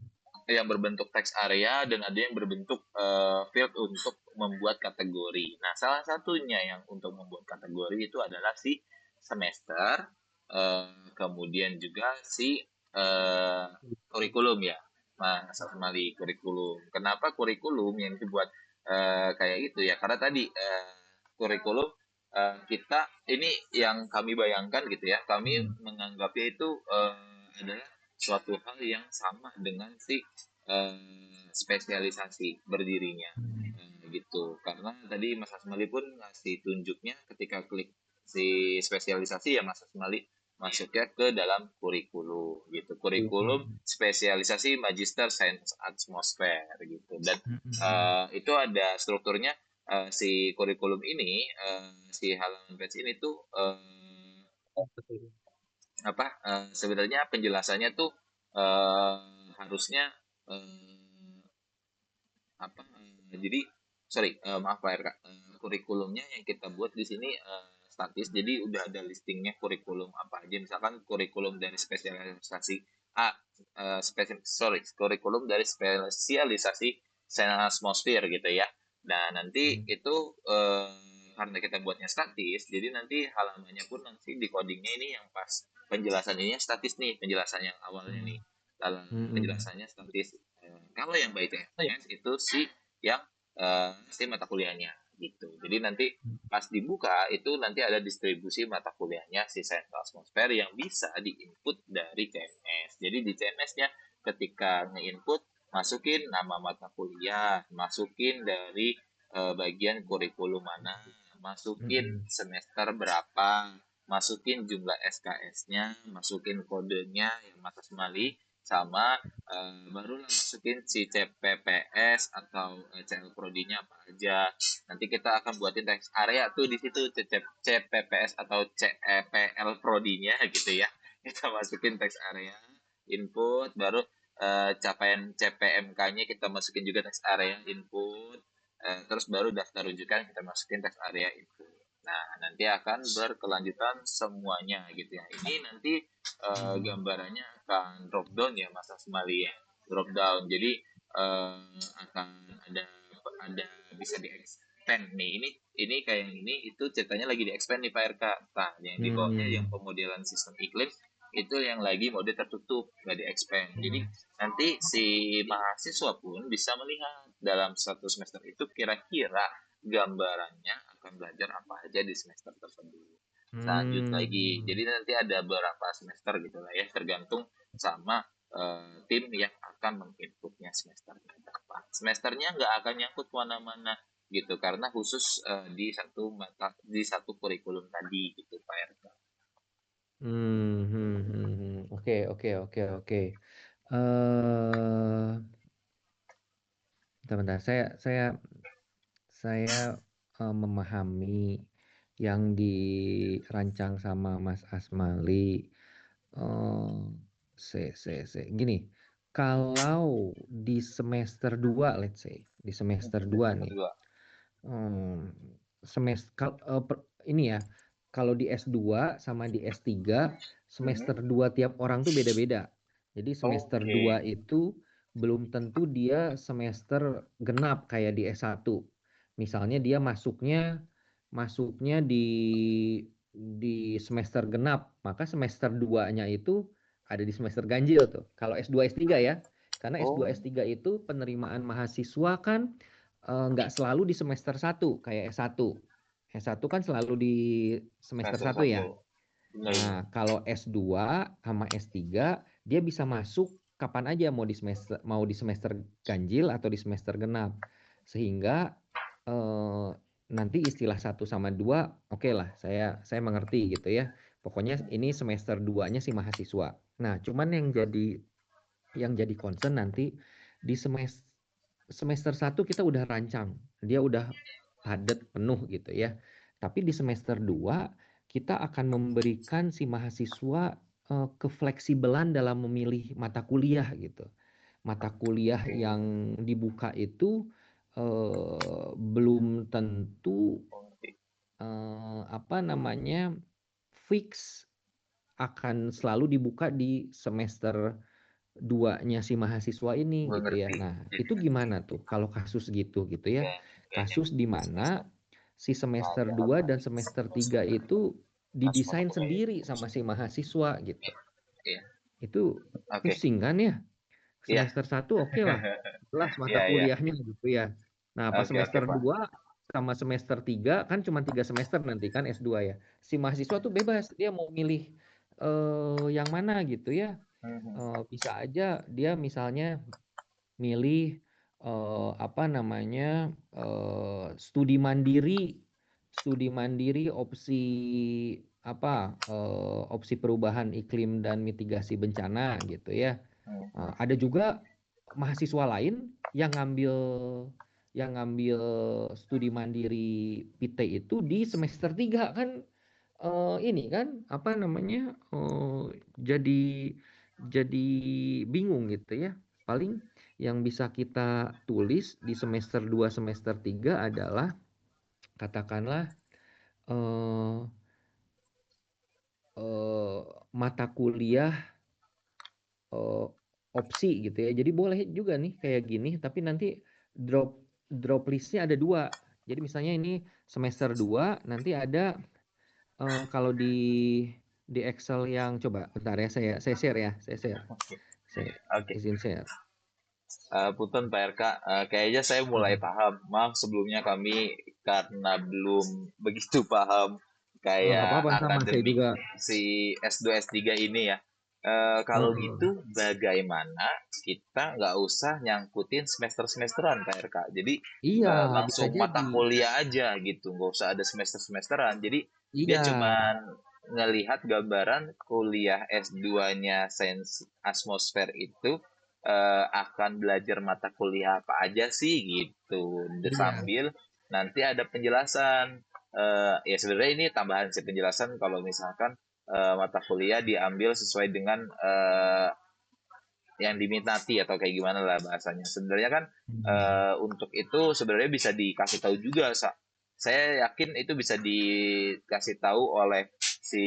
yang berbentuk teks area dan ada yang berbentuk field untuk membuat kategori. Nah, salah satunya yang untuk membuat kategori itu adalah si semester, kemudian juga si kurikulum ya, Mas Asmali, kurikulum. Kenapa kurikulum yang dibuat kayak gitu ya? Karena tadi kurikulum kita ini yang kami bayangkan gitu ya, kami Mm. menganggapnya itu adalah suatu hal yang sama dengan si spesialisasi berdirinya Mm. gitu. Karena tadi Mas Asmali pun ngasih tunjuknya ketika klik si spesialisasi ya Mas Asmali masuknya ke dalam kurikulum gitu. Kurikulum Kurikulum. spesialisasi Magister Sains Atmosfer gitu. Dan Mm-mm. itu ada strukturnya, si kurikulum ini, si halaman page ini tuh Betul. apa sebenarnya penjelasannya tuh eh, harusnya eh, apa jadi sorry, maaf Pak RK, kurikulumnya yang kita buat di sini statis, jadi udah ada listingnya kurikulum apa aja, misalkan kurikulum dari spesialisasi A, kurikulum dari spesialisasi sains atmosfer gitu ya. Nah, nanti Mm. itu karena kita buatnya statis, jadi nanti halamannya pun nanti di codingnya ini yang pas penjelasan ini statis nih, penjelasan yang awalnya nih, dalam Mm-mm. penjelasannya statis. Kalau yang by Oh ya, TMS itu si yang si mata kuliahnya gitu. Jadi nanti pas dibuka itu nanti ada distribusi mata kuliahnya si sains atmosfer yang bisa diinput dari CMS. Jadi di CMS-nya ketika nge-input masukin nama mata kuliah, masukin dari bagian kurikulum mana, masukin Mm-mm. semester berapa, masukin jumlah SKS-nya, masukin kodenya yang Mas Asmali, sama barulah masukin si CPPS atau CL Prodi-nya apa aja. Nanti kita akan buatin teks area tuh di situ CPPS atau CEPL Prodi-nya gitu ya. Kita masukin teks area, input, baru capaian CPMK-nya kita masukin juga teks area input, terus baru daftar rujukan kita masukin teks area input. Nah, nanti akan berkelanjutan semuanya gitu ya. Ini nanti Mm. gambarannya akan drop down ya Mas Asmali ya, drop down. Jadi akan ada bisa di expand nih. Ini kayak yang ini itu ceritanya lagi di expand nih Pak RK. Nah, yang di bawahnya yang Mm. pemodelan sistem iklim itu yang lagi mode tertutup, nggak di expand. Jadi Mm. nanti si mahasiswa pun bisa melihat dalam satu semester itu kira-kira gambarannya akan belajar apa aja di semester tersebut. Lanjut lagi, Mm. jadi nanti ada beberapa semester gitu lah ya, tergantung sama tim yang akan menginputnya semesternya berapa. Semesternya nggak akan nyangkut kemana-mana gitu, karena khusus di satu mata di satu kurikulum tadi gitu Pak RK. Oke, oke, oke, oke. Eh, bentar, bentar. Saya memahami yang dirancang sama Mas Asmali. Eh, Gini, kalau di semester 2, let's say, di semester 2 Semester nih, 2. semester ini ya, kalau di S2 sama di S3, semester 2 tiap orang tuh beda-beda. Jadi semester Oke. 2 itu belum tentu dia semester genap kayak di S1. Misalnya dia masuknya di semester genap, maka semester 2-nya itu ada di semester ganjil tuh. Kalau S2 S3 ya. Karena S2 Oh, S3 itu penerimaan mahasiswa kan nggak selalu di semester 1 kayak S1. S1 kan selalu di semester semester 1 1. ya. Benar-benar. Nah, kalau S2 sama S3 dia bisa masuk kapan aja mau di semester ganjil atau di semester genap. Sehingga eh, nanti istilah 1 sama 2 oke lah saya mengerti gitu ya. Pokoknya ini semester 2-nya si mahasiswa. Nah, cuman yang jadi concern nanti di semester 1 kita udah rancang, dia udah padat penuh gitu ya. Tapi di semester 2 kita akan memberikan si mahasiswa kefleksibelan dalam memilih mata kuliah gitu. Mata kuliah yang dibuka itu belum tentu apa namanya fix akan selalu dibuka di semester 2-nya si mahasiswa ini gitu ya. Mengerti. Nah, itu gimana tuh kalau kasus gitu ya. Kasus di mana si semester 2 dan semester 3 itu didesain sendiri sama si mahasiswa gitu. Iya. Itu Oke. pusing kan ya. Iya. Semester 1 oke lah. Jelas mata Iya. kuliahnya gitu ya. Nah, pas Oke, semester Pak. 2 sama semester 3 kan cuma 3 semester nanti kan S2 ya. Si mahasiswa tuh bebas, dia mau milih yang mana gitu ya. Bisa aja dia misalnya milih apa namanya studi mandiri opsi apa opsi perubahan iklim dan mitigasi bencana gitu ya. Ada juga mahasiswa lain yang ngambil studi mandiri PT itu di semester 3 kan ini kan apa namanya jadi bingung gitu ya. Paling yang bisa kita tulis di semester 2 semester 3 adalah katakanlah eh, mata kuliah opsi gitu ya. Jadi boleh juga nih kayak gini, tapi nanti drop listnya ada 2. Jadi misalnya ini semester 2 nanti ada kalau di Excel yang coba bentar ya saya share ya, saya Oke. izin share. Punten Pak RK, kayaknya saya mulai paham. Maaf sebelumnya kami karena belum begitu paham Nggak kayak apa-apa sama saya akademik juga. si S2 S3 ini ya. Kalau gitu bagaimana kita nggak usah nyangkutin semester-semesteran Pak RK. Jadi Iya, bisa langsung jadi. mata kuliah aja gitu, nggak usah ada semester-semesteran. Jadi dia Iya, cuman ngelihat gambaran kuliah S2-nya Sains Atmosfer itu akan belajar mata kuliah apa aja sih gitu. iya, Sambil nanti ada penjelasan. Ya sebenarnya ini tambahan sih penjelasan kalau misalkan mata kuliah diambil sesuai dengan yang diminati atau kayak gimana lah bahasanya. Sebenarnya kan untuk itu sebenarnya bisa dikasih tahu juga. Saya yakin itu bisa dikasih tahu oleh si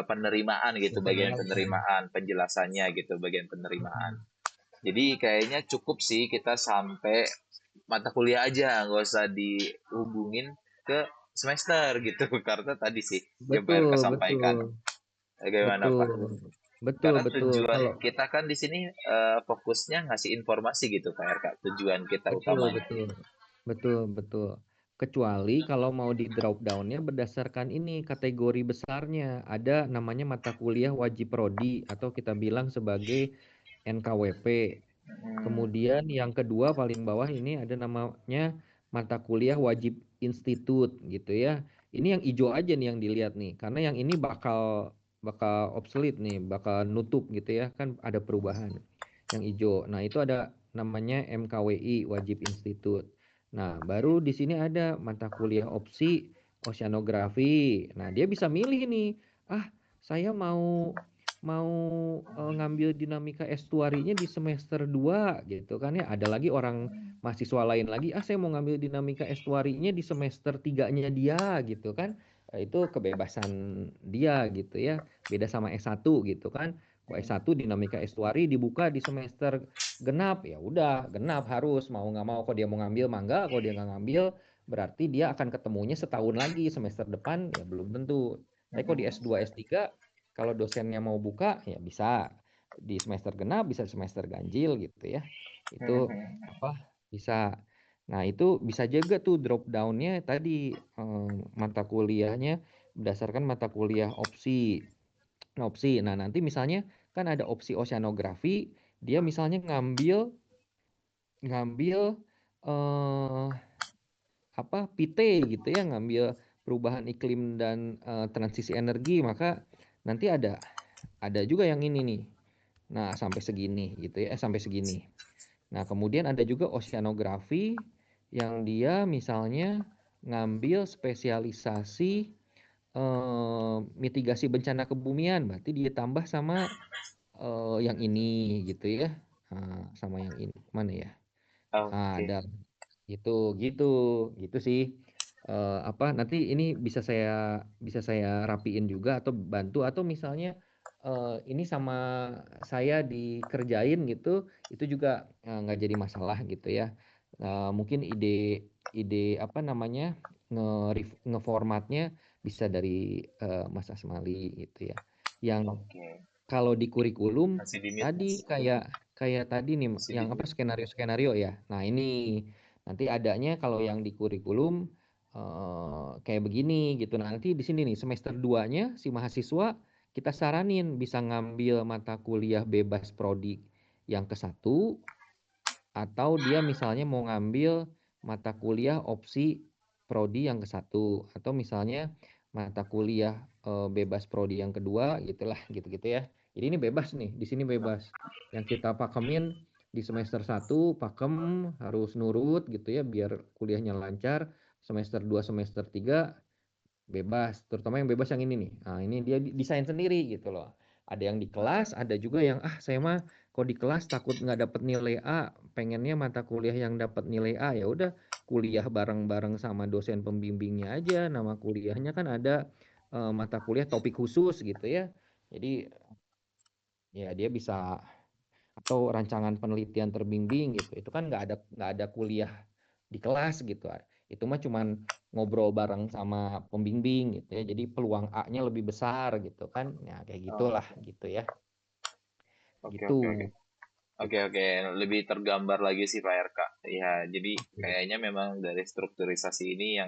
penerimaan gitu, bagian penerimaan, penjelasannya gitu, bagian penerimaan. Jadi kayaknya cukup sih kita sampai mata kuliah aja, nggak usah dihubungin ke semester gitu. Karena tadi sih yang Pak RK betul, sampaikan. betul, Bagaimana Pak? betul, betul, Karena betul. tujuan Kalau kita kan di sini fokusnya ngasih informasi gitu Pak RK. Tujuan kita betul, utamanya. betul, betul, betul. Kecuali kalau mau di drop down-nya berdasarkan ini kategori besarnya. Ada namanya mata kuliah wajib prodi atau kita bilang sebagai NKWP. Kemudian yang kedua paling bawah ini ada namanya mata kuliah wajib institut gitu ya. Ini yang hijau aja nih yang dilihat nih, karena yang ini bakal bakal obsolete nih, bakal nutup gitu ya, kan ada perubahan. Yang hijau. Nah, itu ada namanya MKWI wajib institut. Nah, baru di sini ada mata kuliah opsi oceanografi. Nah, dia bisa milih nih. Ah, saya mau mau ngambil dinamika estuarinya di semester 2 gitu kan ya. Ada lagi orang mahasiswa lain lagi, saya mau ngambil dinamika estuarinya di semester 3-nya dia gitu kan. Itu kebebasan dia gitu ya. Beda sama S1 gitu kan. Kok S1 dinamika estuari dibuka di semester genap, ya udah genap harus mau nggak mau. Kok dia mau ngambil mangga, kok dia nggak ngambil berarti dia akan ketemunya setahun lagi semester depan ya belum tentu. Tapi kok di S2 S3 kalau dosennya mau buka ya bisa di semester genap, bisa semester ganjil gitu ya. Itu apa bisa. Nah, itu bisa juga tuh drop down-nya tadi mata kuliahnya berdasarkan mata kuliah opsi. Opsi. Nah, nanti misalnya kan ada opsi oceanografi, dia misalnya ngambil ngambil eh PT gitu ya, ngambil perubahan iklim dan transisi energi, maka nanti ada juga yang ini nih. Nah, sampai segini gitu ya, sampai segini. Nah, kemudian ada juga oceanografi yang dia misalnya ngambil spesialisasi mitigasi bencana kebumian, berarti dia tambah sama yang ini gitu ya. Sama yang ini mana ya? Oke. Ada gitu sih. Nanti ini bisa saya rapiin juga atau bantu, atau misalnya ini sama saya dikerjain gitu, itu juga nggak jadi masalah gitu ya. Mungkin ide apa namanya, ngeformatnya bisa dari Mas Asmali gitu ya. Yang Oke. kalau di kurikulum Masih di mute, tadi Mas. kayak tadi nih Masih di yang apa, mute. skenario ya. Nah, ini nanti adanya kalau yang di kurikulum kayak begini gitu. Nah, nanti di sini nih semester 2-nya si mahasiswa kita saranin bisa ngambil mata kuliah bebas prodi yang ke-1, atau dia misalnya mau ngambil mata kuliah opsi prodi yang ke-1, atau misalnya mata kuliah bebas prodi yang kedua gitulah, gitu-gitu ya. Jadi ini bebas nih, di sini bebas. Yang kita pakemin di semester 1 pakem harus nurut gitu ya biar kuliahnya lancar. Semester 2 semester 3 bebas, terutama yang bebas yang ini nih. Nah, ini dia desain sendiri gitu loh. Ada yang di kelas, ada juga yang saya mah kok di kelas takut nggak dapet nilai A, pengennya mata kuliah yang dapat nilai A, ya udah kuliah bareng-bareng sama dosen pembimbingnya aja. Nama kuliahnya kan ada mata kuliah topik khusus gitu ya. Jadi ya dia bisa, atau rancangan penelitian terbimbing gitu. Itu kan nggak ada kuliah di kelas gitu. Itu mah cuman ngobrol bareng sama pembimbing gitu ya. Jadi peluang A-nya lebih besar gitu kan. Ya kayak gitulah Oke. gitu ya. Oke, Gitu. oke, oke. Oke, oke, lebih tergambar lagi sih Pak RK. Ya, jadi Oke. kayaknya memang dari strukturisasi ini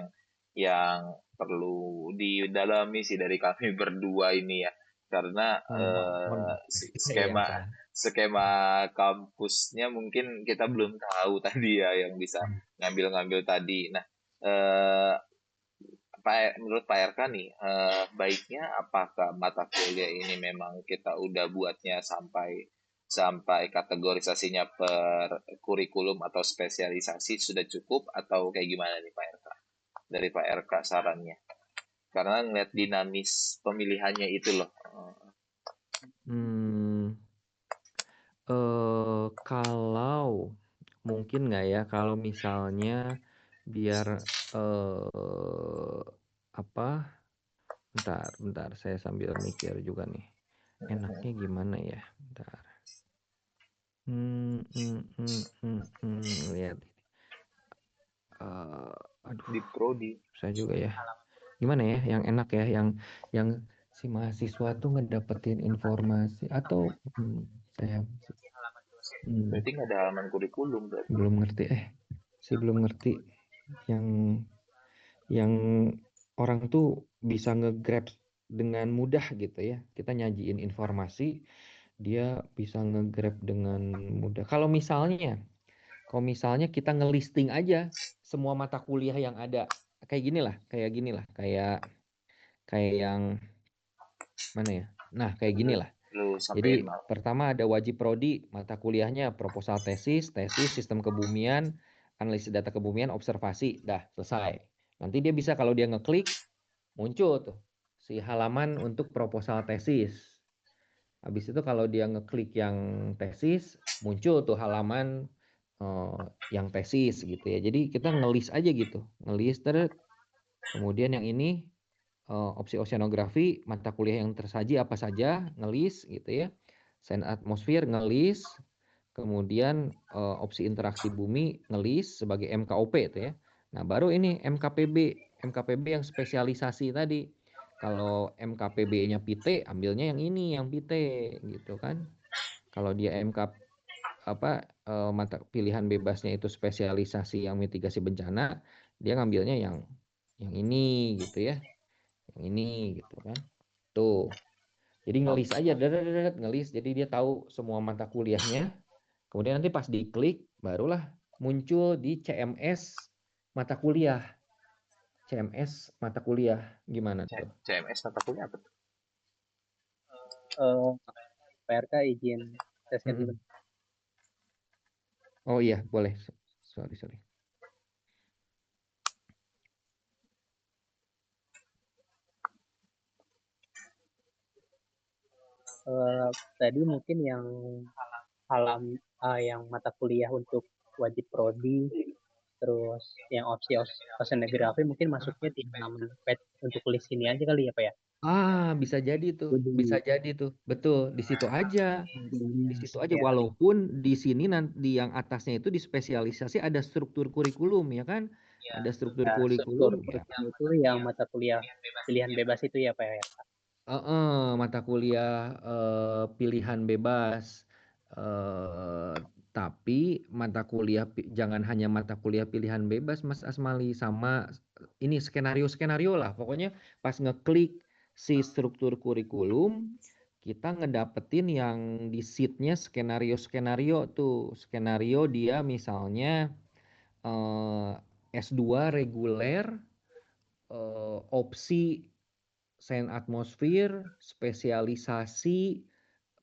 yang perlu didalami sih dari kami berdua ini ya. Karena Mohon maaf. Iya, skema salah. skema kampusnya mungkin kita belum tahu tadi ya yang bisa ngambil-ngambil tadi. Nah, eh, menurut Pak RK nih, baiknya apakah mata kuliah ini memang kita udah buatnya sampai sampai kategorisasinya per kurikulum atau spesialisasi sudah cukup atau kayak gimana nih Pak RK? Dari Pak RK sarannya. Karena ngeliat dinamis pemilihannya itu loh. Hmm, kalau mungkin nggak ya, kalau misalnya biar apa? Bentar, saya sambil mikir juga nih. Enaknya gimana ya? Bentar. Lihat. Aduh, Di prodi. saya juga ya. Gimana ya? Yang enak ya, yang si mahasiswa tuh ngedapetin informasi, atau saya Berarti nggak ada halaman kurikulum berarti. belum ngerti. Saya belum ngerti yang yang orang tuh bisa nge-grab dengan mudah gitu ya. Kita nyajiin informasi, dia bisa nge-grab dengan mudah. Kalau misalnya kita ngelisting aja semua mata kuliah yang ada, kayak gini lah, kayak yang mana ya? Nah, kayak gini Lu, lah. lu sampein Jadi mal. pertama ada wajib prodi, mata kuliahnya proposal tesis, sistem kebumian, analisis data kebumian, observasi, dah selesai. Nanti dia bisa, kalau dia ngeklik, muncul tuh si halaman untuk proposal tesis. Habis itu kalau dia ngeklik yang tesis, muncul tuh halaman yang tesis gitu ya. Jadi kita ngelis aja gitu, ngelis terus. Kemudian yang ini opsi oceanografi, mata kuliah yang tersaji apa saja, ngelis gitu ya. Sains atmosfer ngelis. Kemudian opsi interaksi bumi ngelis sebagai MKOP itu ya. Nah, baru ini MKPB yang spesialisasi tadi. Kalau MKPB-nya PIT, ambilnya yang ini, yang PIT gitu kan. Kalau dia mata pilihan bebasnya itu spesialisasi yang mitigasi bencana, dia ngambilnya yang ini gitu ya. Yang ini gitu kan. Tuh. Jadi ngelis aja, ngelis. Jadi dia tahu semua mata kuliahnya. Kemudian nanti pas diklik, barulah muncul di CMS mata kuliah. CMS mata kuliah gimana tuh? CMS mata kuliah apa tuh? PRK izin tes dulu. Mm-mm. Oh iya, boleh. Sorry. Tadi mungkin yang yang mata kuliah untuk wajib prodi, terus yang opsi oceanografi mungkin masuknya di halaman pet untuk list ini aja kali ya Pak ya. Bisa jadi tuh. Bisa jadi tuh. Betul, di situ aja. Di situ aja, Ya, walaupun di sini nanti yang atasnya itu di spesialisasi ada struktur kurikulum ya kan, ada struktur ya, struktur kurikulum ya. kurikulum itu yang mata kuliah pilihan bebas itu ya Pak ya. Mata kuliah pilihan bebas. Eh, tapi mata kuliah jangan hanya mata kuliah pilihan bebas Mas Asmali, sama ini skenario-skenario lah. Pokoknya pas ngeklik si struktur kurikulum kita ngedapetin yang di sheetnya skenario-skenario tuh. Skenario dia misalnya eh, S2 reguler, opsi sains atmosfer, spesialisasi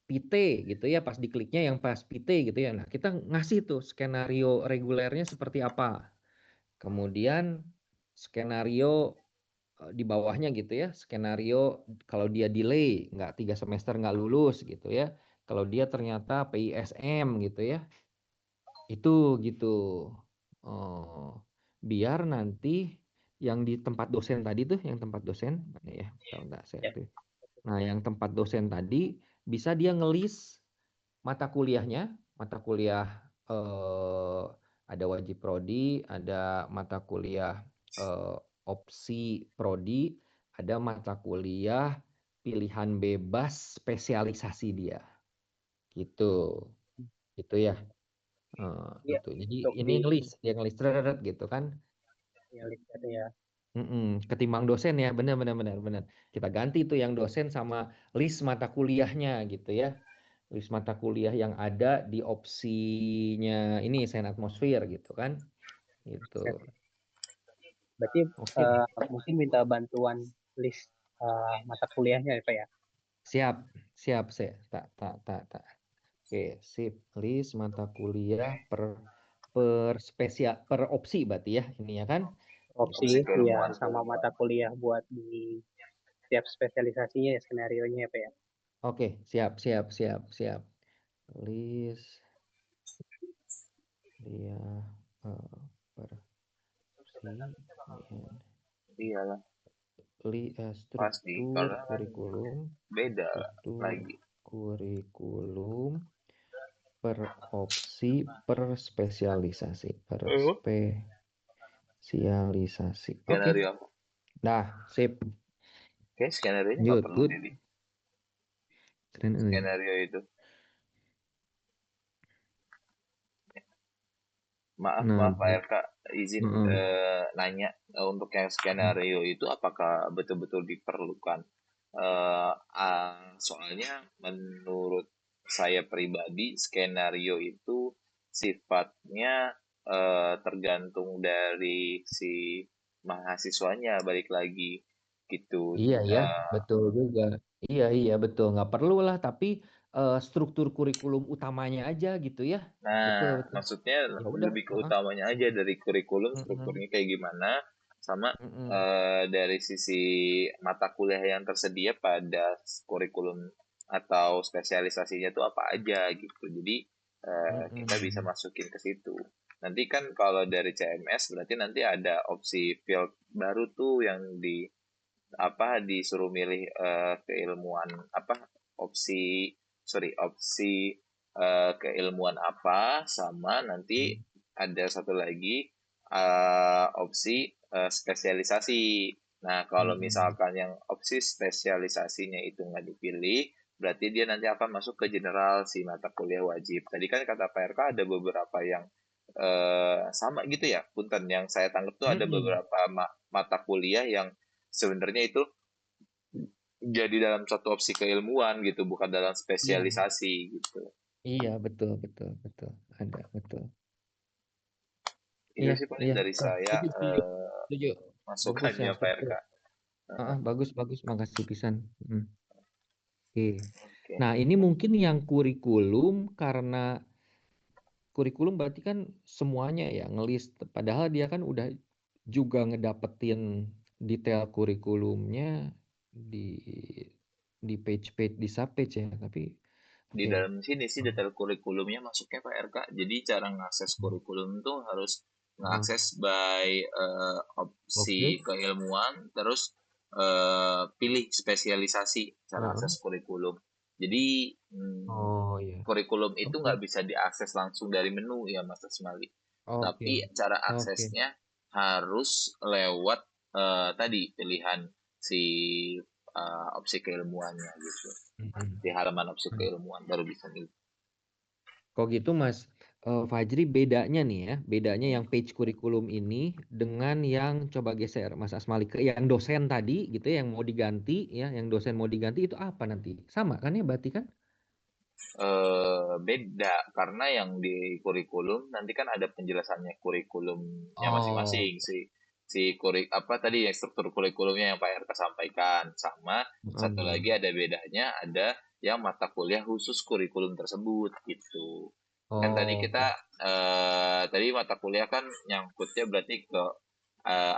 PT gitu ya, pas dikliknya yang pas PT gitu ya. Nah, kita ngasih tuh skenario regulernya seperti apa. Kemudian skenario di bawahnya gitu ya, skenario kalau dia delay nggak 3 semester nggak lulus gitu ya. Kalau dia ternyata PISM gitu ya, itu gitu. Oh, biar nanti yang di tempat dosen tadi tuh, yang tempat dosen mana ya? Bentar, saya Ya, aktif. Nah, yang tempat dosen tadi bisa dia ngelis mata kuliahnya, mata kuliah eh, ada wajib prodi, ada mata kuliah eh, opsi prodi, ada mata kuliah pilihan bebas spesialisasi dia. Gitu. Gitu ya. ya, Gitu. Jadi untuk ini di ngelis, dia ngelis treret gitu kan. ya, list itu ya. Ketimbang dosen ya, benar benar benar benar. Kita ganti tuh yang dosen sama list mata kuliahnya gitu ya. List mata kuliah yang ada di opsinya ini sains atmosfer gitu kan. Gitu. Berarti Oke. mungkin minta bantuan list mata kuliahnya ya Pak ya. Siap, siap saya. Tak. Oke, sip. List mata kuliah per opsi berarti ya ini ya kan. Opsi Opsi ya keilmuan. sama mata kuliah buat di setiap spesialisasinya ya skenario nya ya Pak ya. Oke, siap. List dia per opsi pilihan. Iyalah, pasti. Struktur Karena kan kurikulum, beda struktur lagi. kurikulum per opsi per spesialisasi, per Oh. spesialisasi. Oke, Skenario apa? dah, sip. Oke, skenario nggak Good, perlu good. jadi Keren ini. skenario itu. Maaf, Nah, Pak RK, izin heeh. nanya untuk yang skenario itu apakah betul-betul diperlukan? Soalnya menurut saya pribadi skenario itu sifatnya tergantung dari si mahasiswanya balik lagi gitu. Iya ya, betul juga. Iya betul. Nggak perlu lah, tapi struktur kurikulum utamanya aja gitu ya. Betul Nah, betul. maksudnya Ya udah. lebih ke Heeh. utamanya aja dari kurikulum Mm-mm. strukturnya kayak gimana, sama Mm-mm. dari sisi mata kuliah yang tersedia pada kurikulum atau spesialisasinya itu apa aja gitu. Jadi kita bisa Mm-mm. masukin ke situ. Nanti kan kalau dari CMS berarti nanti ada opsi field baru tuh yang disuruh milih keilmuan apa opsi opsi keilmuan apa, sama nanti ada satu lagi opsi spesialisasi. Nah, kalau Mm-mm. misalkan yang opsi spesialisasinya itu nggak dipilih, berarti dia nanti akan masuk ke general si mata kuliah wajib. Tadi kan kata Pak RK ada beberapa yang sama gitu ya, punten yang saya tangkap tuh ada Mm-mm. beberapa mata kuliah yang sebenarnya itu jadi dalam satu opsi keilmuan gitu, bukan dalam Iya, spesialisasi gitu. iya betul. Ada betul. Itu Iya, sih paling iya. dari saya. Setuju. bagus ya, masukannya Pak sip, RK. sip. Bagus, bagus, makasih pisan. Oke. Oke. Nah, ini mungkin yang kurikulum, karena kurikulum berarti kan semuanya ya ngelist, padahal dia kan udah juga ngedapetin detail kurikulumnya di page di subpage ya, tapi Di oke. dalam sini sih detail kurikulumnya masuknya Pak RK. Jadi cara ngakses kurikulum tuh harus ngakses by opsi Oke. keilmuan, terus pilih spesialisasi cara akses kurikulum. Jadi Oh iya. kurikulum itu Oke. nggak bisa diakses langsung dari menu ya Mas Asmali. Tapi Oke. cara Oke. aksesnya harus lewat tadi pilihan si opsi keilmuannya gitu. Di halaman opsi keilmuan baru bisa milih. Kok gitu Mas Fajri, bedanya nih ya, bedanya yang page kurikulum ini dengan yang, coba geser Mas Asmali ke yang dosen tadi gitu ya, yang mau diganti ya, yang dosen mau diganti itu apa nanti? Sama kan ya berarti kan? Beda karena yang di kurikulum nanti kan ada penjelasannya kurikulumnya Oh. masing-masing si apa tadi yang struktur kurikulumnya yang Pak RK sampaikan, sama satu lagi ada bedanya, ada yang mata kuliah khusus kurikulum tersebut gitu. Kan tadi Oh, kita tadi mata kuliah kan nyangkutnya berarti ke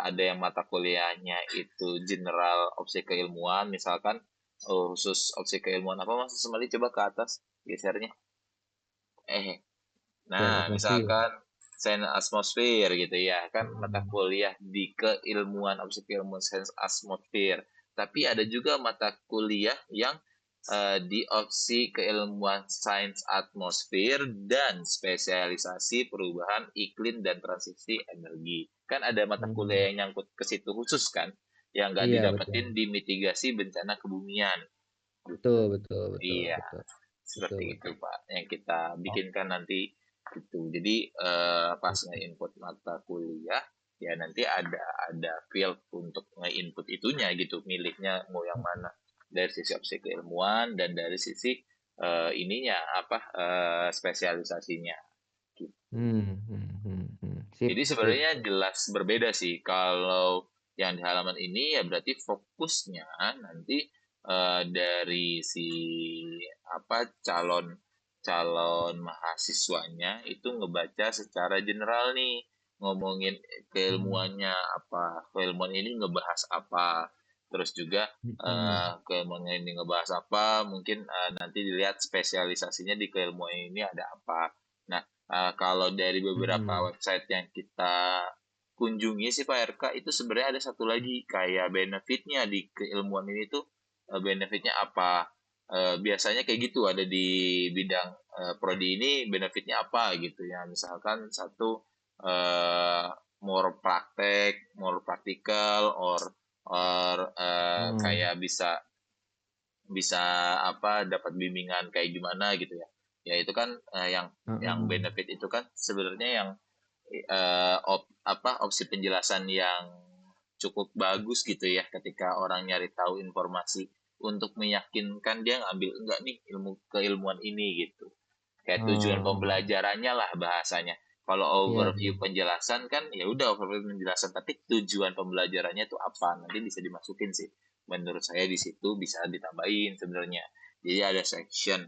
ada yang mata kuliahnya itu general opsi keilmuan misalkan. Khusus opsi keilmuan apa Mas Semali, coba ke atas gesernya. dan Nah, atmosfer. misalkan sains atmosfer gitu ya, kan mata kuliah di keilmuan opsi keilmuan sains atmosfer. Tapi ada juga mata kuliah yang di opsi keilmuan sains atmosfer dan spesialisasi perubahan iklim dan transisi energi. Kan ada mata kuliah yang nyangkut ke situ khusus kan, yang nggak Iya betul. didapetin di mitigasi bencana kebumian. Betul, Gitu. betul, betul, Iya, betul, betul, seperti itu betul. Pak yang kita bikinkan nanti gitu. Jadi pas nge-input mata kuliah ya nanti ada field untuk nge-input itunya gitu, miliknya mau yang mana, dari sisi opsi keilmuan dan dari sisi ininya apa spesialisasinya gitu. Sip, Jadi sip. sebenarnya jelas berbeda sih. Kalau yang di halaman ini ya berarti fokusnya nanti dari si apa calon calon mahasiswanya itu ngebaca secara general nih, ngomongin keilmuannya apa, keilmuan ini ngebahas apa, terus juga keilmuan ini ngebahas apa, mungkin nanti dilihat spesialisasinya di keilmuan ini ada apa. Nah, kalau dari beberapa website yang kita kunjungi sih Pak RK, itu sebenarnya ada satu lagi kayak benefitnya di keilmuan ini tuh, benefitnya apa. Biasanya kayak gitu ada di bidang prodi ini benefitnya apa gitu ya. Misalkan satu uh, more praktek, more practical, or kayak bisa bisa apa dapat bimbingan kayak gimana gitu ya. Ya itu kan yang benefit itu kan sebenarnya yang opsi penjelasan yang cukup bagus gitu ya ketika orang nyari tahu informasi untuk meyakinkan dia ngambil enggak nih keilmuan ini gitu. Kayak tujuan pembelajarannya lah bahasanya. Kalau Iya, overview penjelasan kan ya udah overview penjelasan, tapi tujuan pembelajarannya itu apa nanti bisa dimasukin sih. Menurut saya di situ bisa ditambahin sebenarnya. Jadi ada section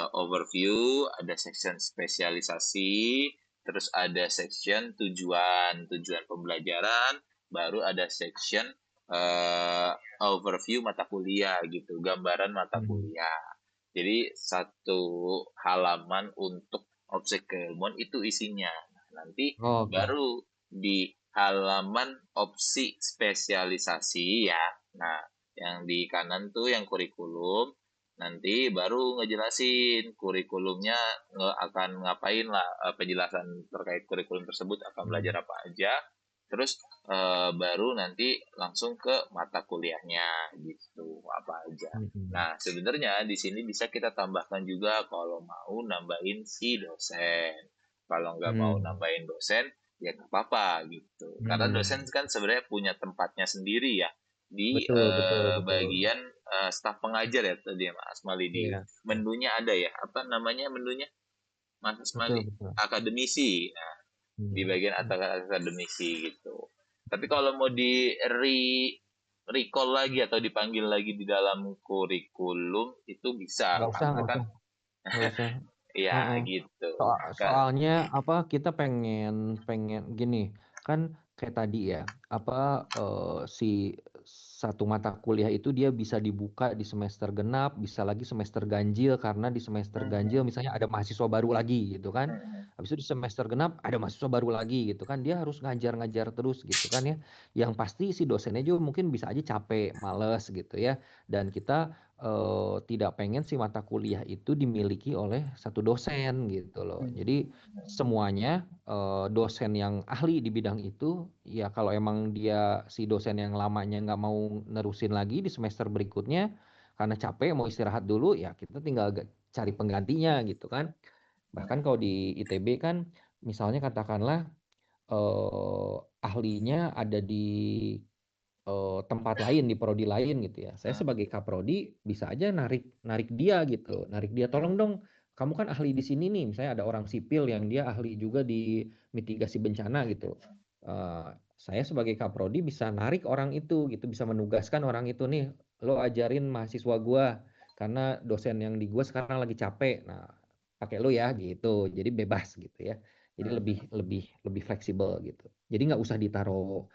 overview, ada section spesialisasi, terus ada section tujuan pembelajaran, baru ada section overview mata kuliah gitu, gambaran mata kuliah. Jadi satu halaman untuk objek keilmuan itu isinya. Nah, nanti baru di halaman opsi spesialisasi ya. Nah, yang di kanan tuh yang kurikulum, nanti baru ngejelasin kurikulumnya akan ngapain lah, penjelasan terkait kurikulum tersebut akan belajar apa aja. Terus baru nanti langsung ke mata kuliahnya gitu apa aja. Nah, sebenarnya di sini bisa kita tambahkan juga kalau mau nambahin si dosen. Kalau nggak mau nambahin dosen, ya nggak apa-apa gitu. Karena dosen kan sebenarnya punya tempatnya sendiri ya di betul, betul, betul. bagian staf pengajar ya tadi Mas Asmali, di Iya, menunya ada ya. Apa namanya menunya Mas betul, Asmali? betul. Akademisi. Nah, di bagian akademisi gitu. Tapi kalau mau recall lagi atau dipanggil lagi di dalam kurikulum itu bisa Nggak usah, karena nggak kan usah, nggak usah. ya Heeh. gitu. Soalnya apa kita pengen pengen gini kan kayak tadi ya apa si satu mata kuliah itu dia bisa dibuka di semester genap bisa lagi semester ganjil karena di semester ganjil Hmm, misalnya ada mahasiswa baru lagi gitu kan hmm, habis itu di semester genap ada mahasiswa baru lagi gitu kan dia harus ngajar-ngajar terus gitu kan ya yang pasti si dosennya juga mungkin bisa aja capek males gitu ya dan kita tidak pengen si mata kuliah itu dimiliki oleh satu dosen gitu loh. Jadi semuanya dosen yang ahli di bidang itu ya kalau emang dia si dosen yang lamanya nggak mau nerusin lagi di semester berikutnya karena capek mau istirahat dulu ya kita tinggal cari penggantinya gitu kan. Bahkan kalau di ITB kan misalnya katakanlah ahlinya ada di tempat lain di prodi lain gitu ya. Saya hmm, sebagai kaprodi bisa aja narik narik dia gitu, narik dia tolong dong. Kamu kan ahli di sini nih, misalnya ada orang sipil yang dia ahli juga di mitigasi bencana gitu. Eh, saya sebagai kaprodi bisa narik orang itu gitu, bisa menugaskan orang itu nih, lo ajarin mahasiswa gua karena dosen yang di gua sekarang lagi capek. Nah, pakai lo ya gitu. Jadi bebas gitu ya. Jadi lebih hmm. lebih lebih fleksibel gitu. Jadi nggak usah ditaruh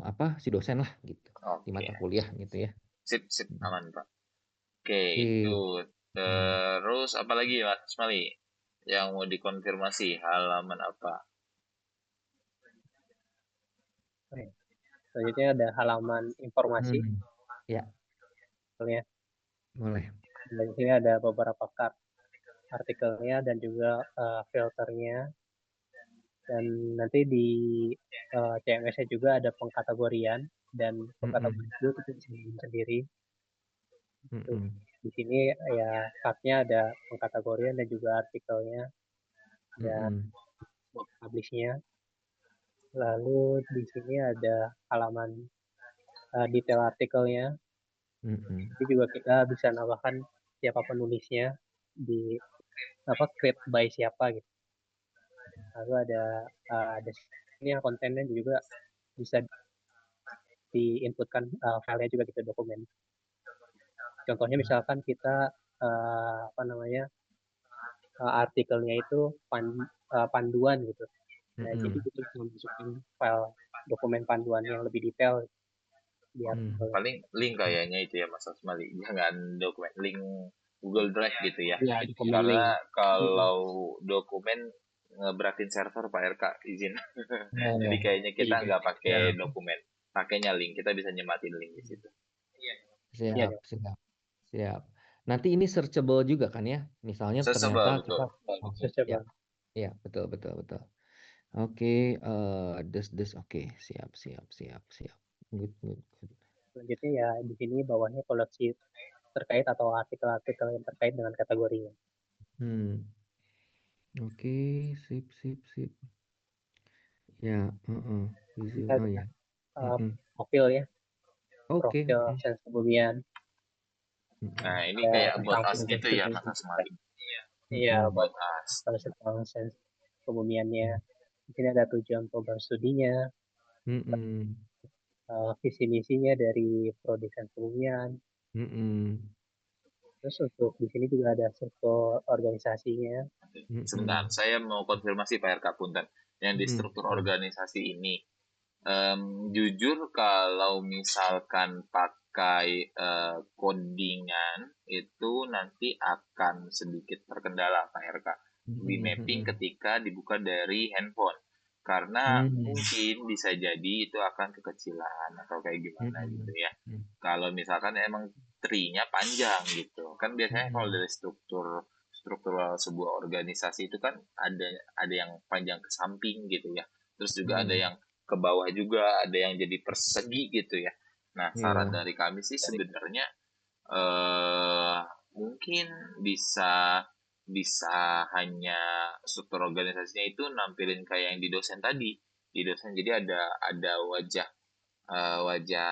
apa si dosen lah gitu di Oke, mata kuliah gitu ya. sip sip aman Pak. Oke itu Oke. Hmm. terus apa lagi Mas Mali yang mau dikonfirmasi halaman apa? Oke. Selanjutnya ada halaman informasi. Hmm. Ya, Misalnya, boleh. dan di sini ada beberapa artikelnya dan juga filternya. Dan nanti di CMS-nya juga ada pengkategorian dan Mm-mm. pengkategorian itu kita bisa bikin sendiri. Tuh. Mm-mm. Di sini ya tab-nya ada pengkategorian dan juga artikelnya dan Mm-mm. publish-nya. Lalu di sini ada halaman detail artikelnya. Mm-mm. Itu juga kita bisa nambahkan siapa penulisnya di apa create by siapa gitu. Lalu ada sini yang kontennya juga bisa diinputkan filenya juga gitu dokumen. Contohnya misalkan kita apa namanya artikelnya itu panduan gitu. Nah, jadi Mm-mm. kita bisa masukin file dokumen panduan yang lebih detail di Mm. artikelnya. Paling link kayaknya itu ya Mas Asmali. Jangan dokumen link Google Drive gitu ya. Ya, dokumen link. Karena Mm-mm. kalau dokumen ngeberatin server Pak RK izin. Jadi Oh, kayaknya kita Iya, nggak pakai siap, dokumen, pakainya link. Kita bisa nyematin link di situ. iya, siap, iya. siap, siap. Nanti ini searchable juga kan ya? Misalnya ternyata Sesebar kita, betul. oh, Terus ya, coba ya, betul, betul, betul. Oke, oke, siap, siap, siap, siap. Good, good, good. selanjutnya ya di sini bawahnya koleksi terkait atau artikel-artikel yang terkait dengan kategorinya. Hmm, oke, sip, sip, sip. Ya, Kita oh ada ya, uh, mm-mm. profil ya, Oke, profil oke. sains kebumian, Nah, Mm-mm. ini ada kayak buat tentang us gitu ya, perubahan Mas Asmali. iya, Mm-mm. Buat us. tentang sains kebumiannya. Di sini ada tujuan program studinya, Mm-mm. visi misinya dari prodi sains kebumian. Mm-mm. Terus untuk di sini juga ada struktur organisasinya. Sebentar, Mm-mm. saya mau konfirmasi Pak RK Punten. Yang di Mm-mm. struktur organisasi ini, jujur kalau misalkan pakai codingan itu nanti akan sedikit terkendala Pak RK di mapping Mm-mm. ketika dibuka dari handphone karena Mm-mm. mungkin bisa jadi itu akan kekecilan atau kayak gimana gitu Mm-mm. ya. Kalau misalkan emang tree-nya panjang gitu kan biasanya kalau Mm-mm. dari struktural sebuah organisasi itu kan ada yang panjang ke samping gitu ya, terus juga ada Mm-mm. yang ke bawah juga, ada yang jadi persegi gitu ya. Nah, saran Iya. dari kami sih sebenarnya eh mungkin bisa bisa hanya struktur organisasinya itu nampilin kayak yang di dosen tadi. Di dosen jadi ada wajah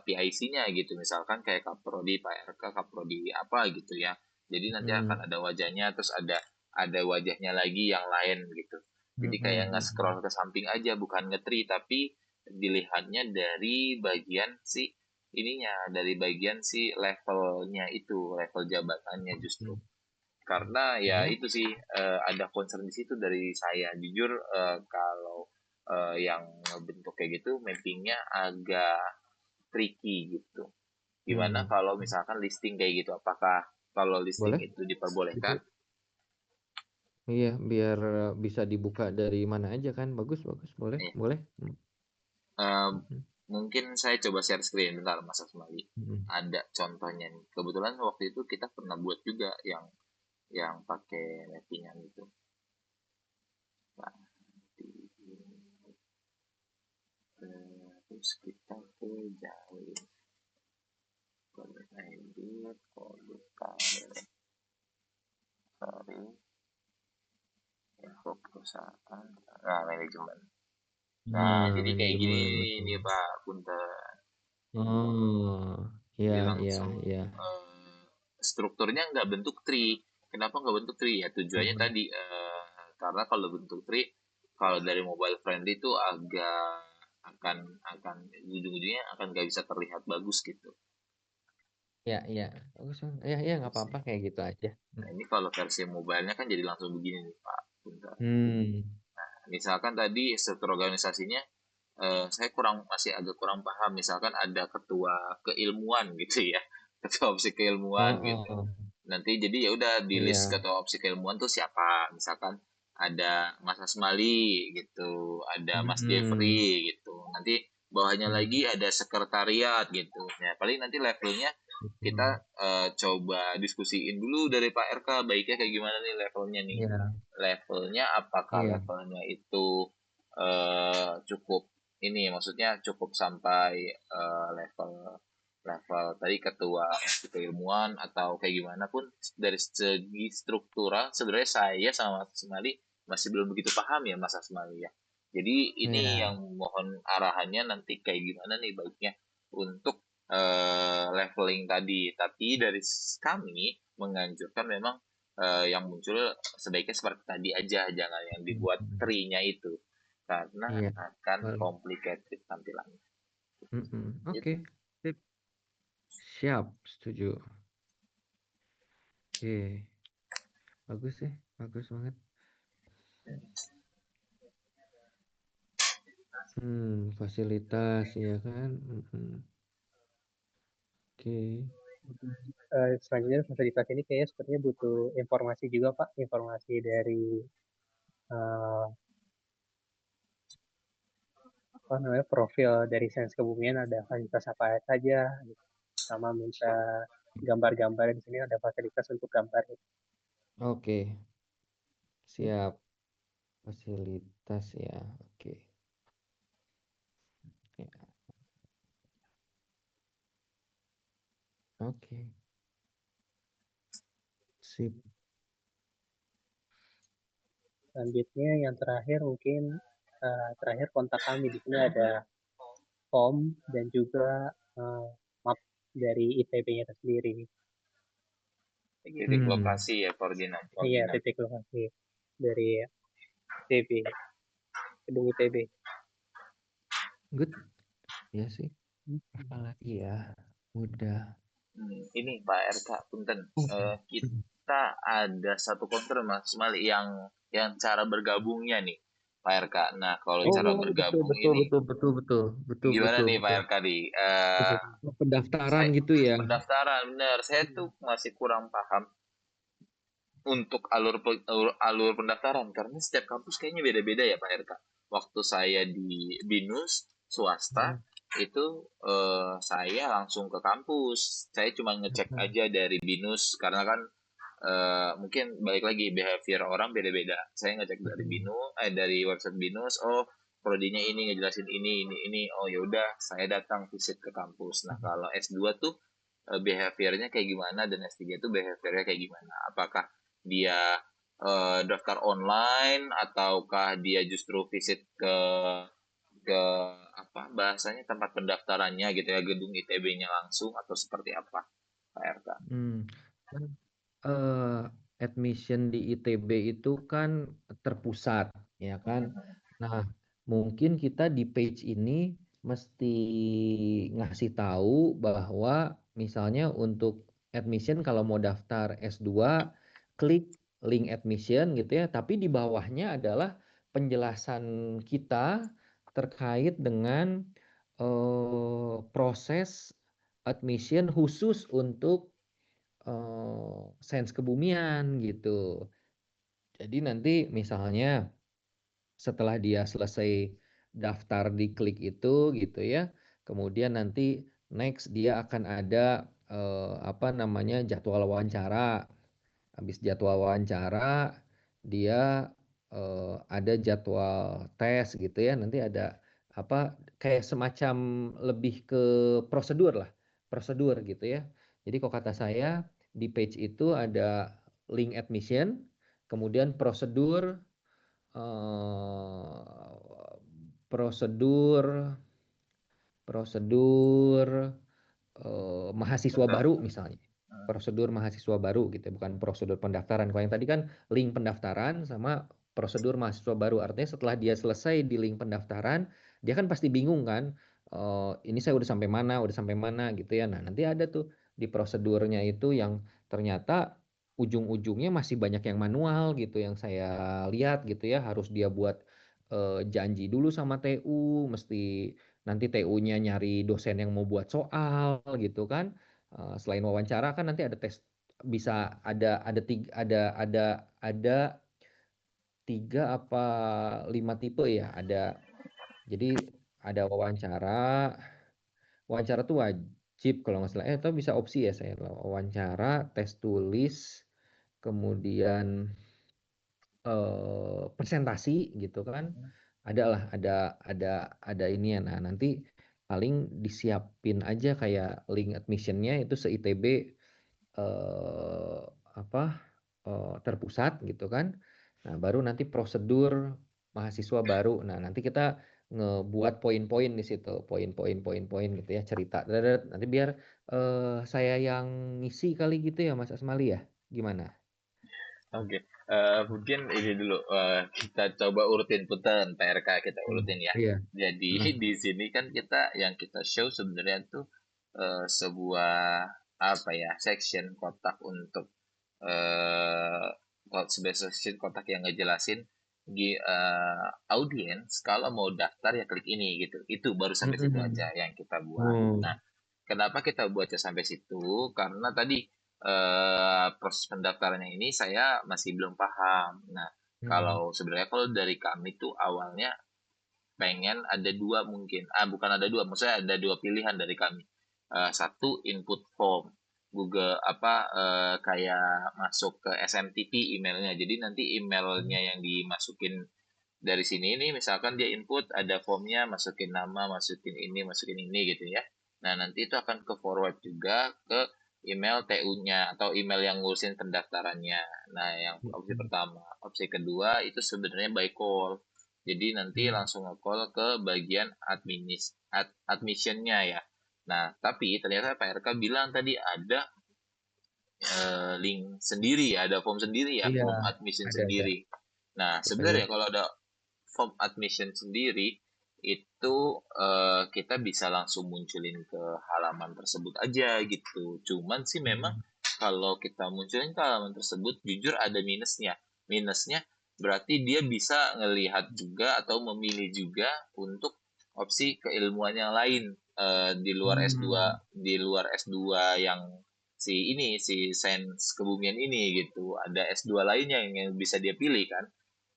PIC-nya gitu. Misalkan kayak Kaprodi, Pak RK, Kaprodi apa gitu ya. Jadi nanti akan Mm. ada wajahnya, terus ada wajahnya lagi yang lain gitu. Jadi kayak Mm-mm. nge-scroll ke samping aja, bukan nge-tree, tapi dilihatnya dari bagian si ininya, dari bagian si levelnya itu, level jabatannya justru. Karena ya itu sih ada concern di situ dari saya. Jujur kalau yang bentuk kayak gitu mappingnya agak tricky gitu. Gimana kalau misalkan listing kayak gitu? Apakah kalau listing Boleh? itu diperbolehkan? Iya, biar bisa dibuka dari mana aja kan. Bagus, boleh, Iya. boleh. Mungkin saya coba share screen bentar Mas Asmali. Ada contohnya nih. Kebetulan waktu itu kita pernah buat juga yang pakai mappingan itu. Nah, terus kita ke jalur kode edit, kode karir, sorry, info perusahaan, nah manajemen. Nah, jadi kayak gini Manajemen, nih betul. Pak Punten. Oh, Jadi ya, langsung strukturnya nggak bentuk tree. Kenapa nggak bentuk tree? Ya tujuannya tadi karena kalau bentuk tree, kalau dari mobile friendly itu agak akan ujung-ujungnya akan nggak bisa terlihat bagus gitu. Ya, bagus. Ya, nggak apa-apa kayak gitu aja. Nah ini kalau versi mobile-nya kan jadi langsung begini nih Pak Punten. Misalkan tadi struktur organisasinya saya masih agak kurang paham. Misalkan ada ketua keilmuan gitu ya, ketua opsi keilmuan gitu. Nanti jadi ya udah di list Iya. ketua opsi keilmuan tuh siapa. Misalkan ada Mas Asmali gitu, ada Mas Jeffrey gitu. Nanti bawahnya lagi ada sekretariat gitu. Nah, paling nanti levelnya kita coba diskusiin dulu dari Pak RK baiknya kayak gimana nih levelnya nih. Iya, Levelnya apakah iya. levelnya itu cukup ini maksudnya cukup sampai level level tadi ketua keilmuan atau kayak gimana pun dari segi struktural sebenarnya saya sama Mas Asmali masih belum begitu paham ya Mas Asmali ya. Jadi ini Iya. yang mohon arahannya nanti kayak gimana nih baiknya untuk leveling tadi. Tapi dari kami menganjurkan memang yang muncul sebaiknya seperti tadi aja, jangan yang dibuat tree-nya itu karena Iya. akan Boleh. complicated tampilannya. Oke. Sip. Siap, setuju. Oke. Bagus sih, bagus banget. Fasilitas ya kan. Oke. Selanjutnya fasilitas ini kayaknya sepertinya butuh informasi juga Pak, informasi dari apa namanya profil dari Sains Kebumian ada fasilitas apa saja, gitu. Sama minta gambar-gambar di sini ada fasilitas untuk gambar. Oke. Siap. Fasilitas ya. Oke. Ya. Oke. Sip. Selanjutnya yang terakhir mungkin terakhir kontak kami di sini ada form dan juga map dari ITB-nya sendiri. Titik lokasi ya koordinat. Iya, titik lokasi dari ITB, gedung ITB. Good. Ya sih. Apalagi ya. Udah. Ini Pak RK, punten. Kita ada satu konter Mas Mali yang cara bergabungnya nih Pak RK. Nah, kalau cara bergabung ini Betul, gimana nih Pak RK nih? Pendaftaran Saya gitu ya. pendaftaran benar. Saya tuh masih kurang paham untuk alur pendaftaran karena setiap kampus kayaknya beda-beda ya Pak RK. Waktu saya di BINUS swasta itu saya langsung ke kampus. Saya cuma ngecek aja dari BINUS karena kan mungkin balik lagi behavior orang beda-beda. Saya ngecek dari dari website BINUS, oh prodinya ini ngejelasin ini. Oh ya udah, saya datang visit ke kampus. Nah, kalau S2 tuh behaviornya kayak gimana dan S3 tuh behaviornya kayak gimana? Apakah dia daftar online ataukah dia justru visit ke apa bahasanya tempat pendaftarannya gitu ya gedung ITB-nya langsung atau seperti apa Pak RK? Kan admission di ITB itu kan terpusat, ya kan. Nah, mungkin kita di page ini mesti ngasih tahu bahwa misalnya untuk admission kalau mau daftar S2 klik link admission gitu ya, tapi di bawahnya adalah penjelasan kita terkait dengan proses admission khusus untuk sains kebumian gitu. Jadi nanti misalnya setelah dia selesai daftar di klik itu gitu ya, kemudian nanti next dia akan ada apa namanya jadwal wawancara. Habis jadwal wawancara dia ada jadwal tes gitu ya. Nanti ada apa kayak semacam lebih ke prosedur lah, prosedur gitu ya. Jadi kalau kata saya di page itu ada link admission, kemudian prosedur eh, prosedur prosedur mahasiswa Daftar. baru misalnya. Prosedur mahasiswa baru gitu, bukan prosedur pendaftaran. Kalau yang tadi kan link pendaftaran sama prosedur mahasiswa baru. Artinya setelah dia selesai di link pendaftaran, dia kan pasti bingung kan, ini saya udah sampai mana gitu ya. Nah, nanti ada tuh di prosedurnya itu yang ternyata ujung-ujungnya masih banyak yang manual gitu yang saya lihat gitu ya, harus dia buat janji dulu sama TU, mesti nanti TU-nya nyari dosen yang mau buat soal gitu kan. Selain wawancara kan nanti ada tes, bisa ada tiga apa lima tipe ya. Jadi ada wawancara. Wawancara tuh wajib kalau nggak salah. Atau bisa opsi ya saya. Wawancara, tes tulis, kemudian presentasi gitu kan. Ada ini ya. Nah, nanti paling disiapin aja kayak link admissionnya itu se-ITB eh, apa terpusat gitu kan. Nah, baru nanti prosedur mahasiswa baru. Nah, nanti kita ngebuat poin-poin di situ, poin-poin gitu ya, cerita. Nanti biar saya yang ngisi kali gitu ya, Mas Asmali ya. Gimana? Oke, mungkin ini dulu kita coba urutin punten PRK kita urutin ya. Iya. Jadi di sini kan kita show sebenarnya tuh sebuah apa ya section kotak untuk sebagai section kotak yang ngejelasin audiens kalau mau daftar ya klik ini gitu. Itu baru sampai situ aja yang kita buat. Nah, kenapa kita buatnya sampai situ? Karena tadi proses pendaftarannya ini saya masih belum paham. Nah, kalau dari kami tuh awalnya pengen ada dua mungkin. Bukan ada dua, maksudnya ada dua pilihan dari kami. Satu input form. Google kayak masuk ke SMTP emailnya. Jadi nanti emailnya yang dimasukin dari sini ini misalkan dia input ada formnya masukin nama masukin ini gitu ya. Nah nanti itu akan ke forward juga ke email TU-nya atau email yang ngurusin pendaftarannya. Nah yang opsi pertama, opsi kedua itu sebenarnya by call. Jadi nanti langsung nge-call ke bagian admissionnya ya. Nah tapi ternyata Pak RK bilang tadi ada link sendiri ya, ada form sendiri ya, Iya, form admission ada. sendiri. Nah sebenarnya kalau ada form admission sendiri itu kita bisa langsung munculin ke halaman tersebut aja gitu. Cuman sih memang kalau kita munculin ke halaman tersebut jujur ada minusnya. Minusnya berarti dia bisa ngelihat juga atau memilih juga untuk opsi keilmuan yang lain di luar S2 yang si sains kebumian ini gitu. Ada S2 lainnya yang bisa dia pilih kan.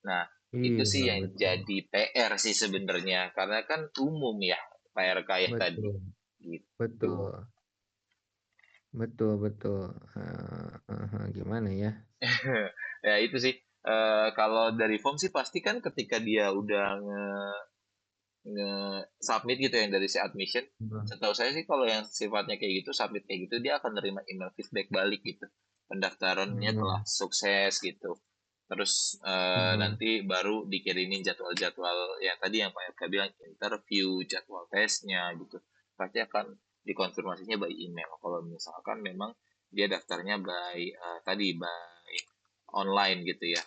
Nah, itu sih Iya, yang betul. jadi PR sih sebenarnya karena kan umum ya PRK ya tadi Betul. gitu. Betul. Betul. Gimana ya? Ya itu sih. Kalau dari form sih pasti kan ketika dia udah nge-submit gitu yang dari si admission, setahu saya sih kalau yang sifatnya kayak gitu submit kayak gitu dia akan nerima email feedback balik gitu, pendaftarannya telah sukses gitu. Terus nanti baru dikirimin jadwal-jadwal yang tadi yang Pak Eka bilang interview, jadwal tesnya gitu. Pasti akan dikonfirmasinya by email. Kalau misalkan memang dia daftarnya by online gitu ya.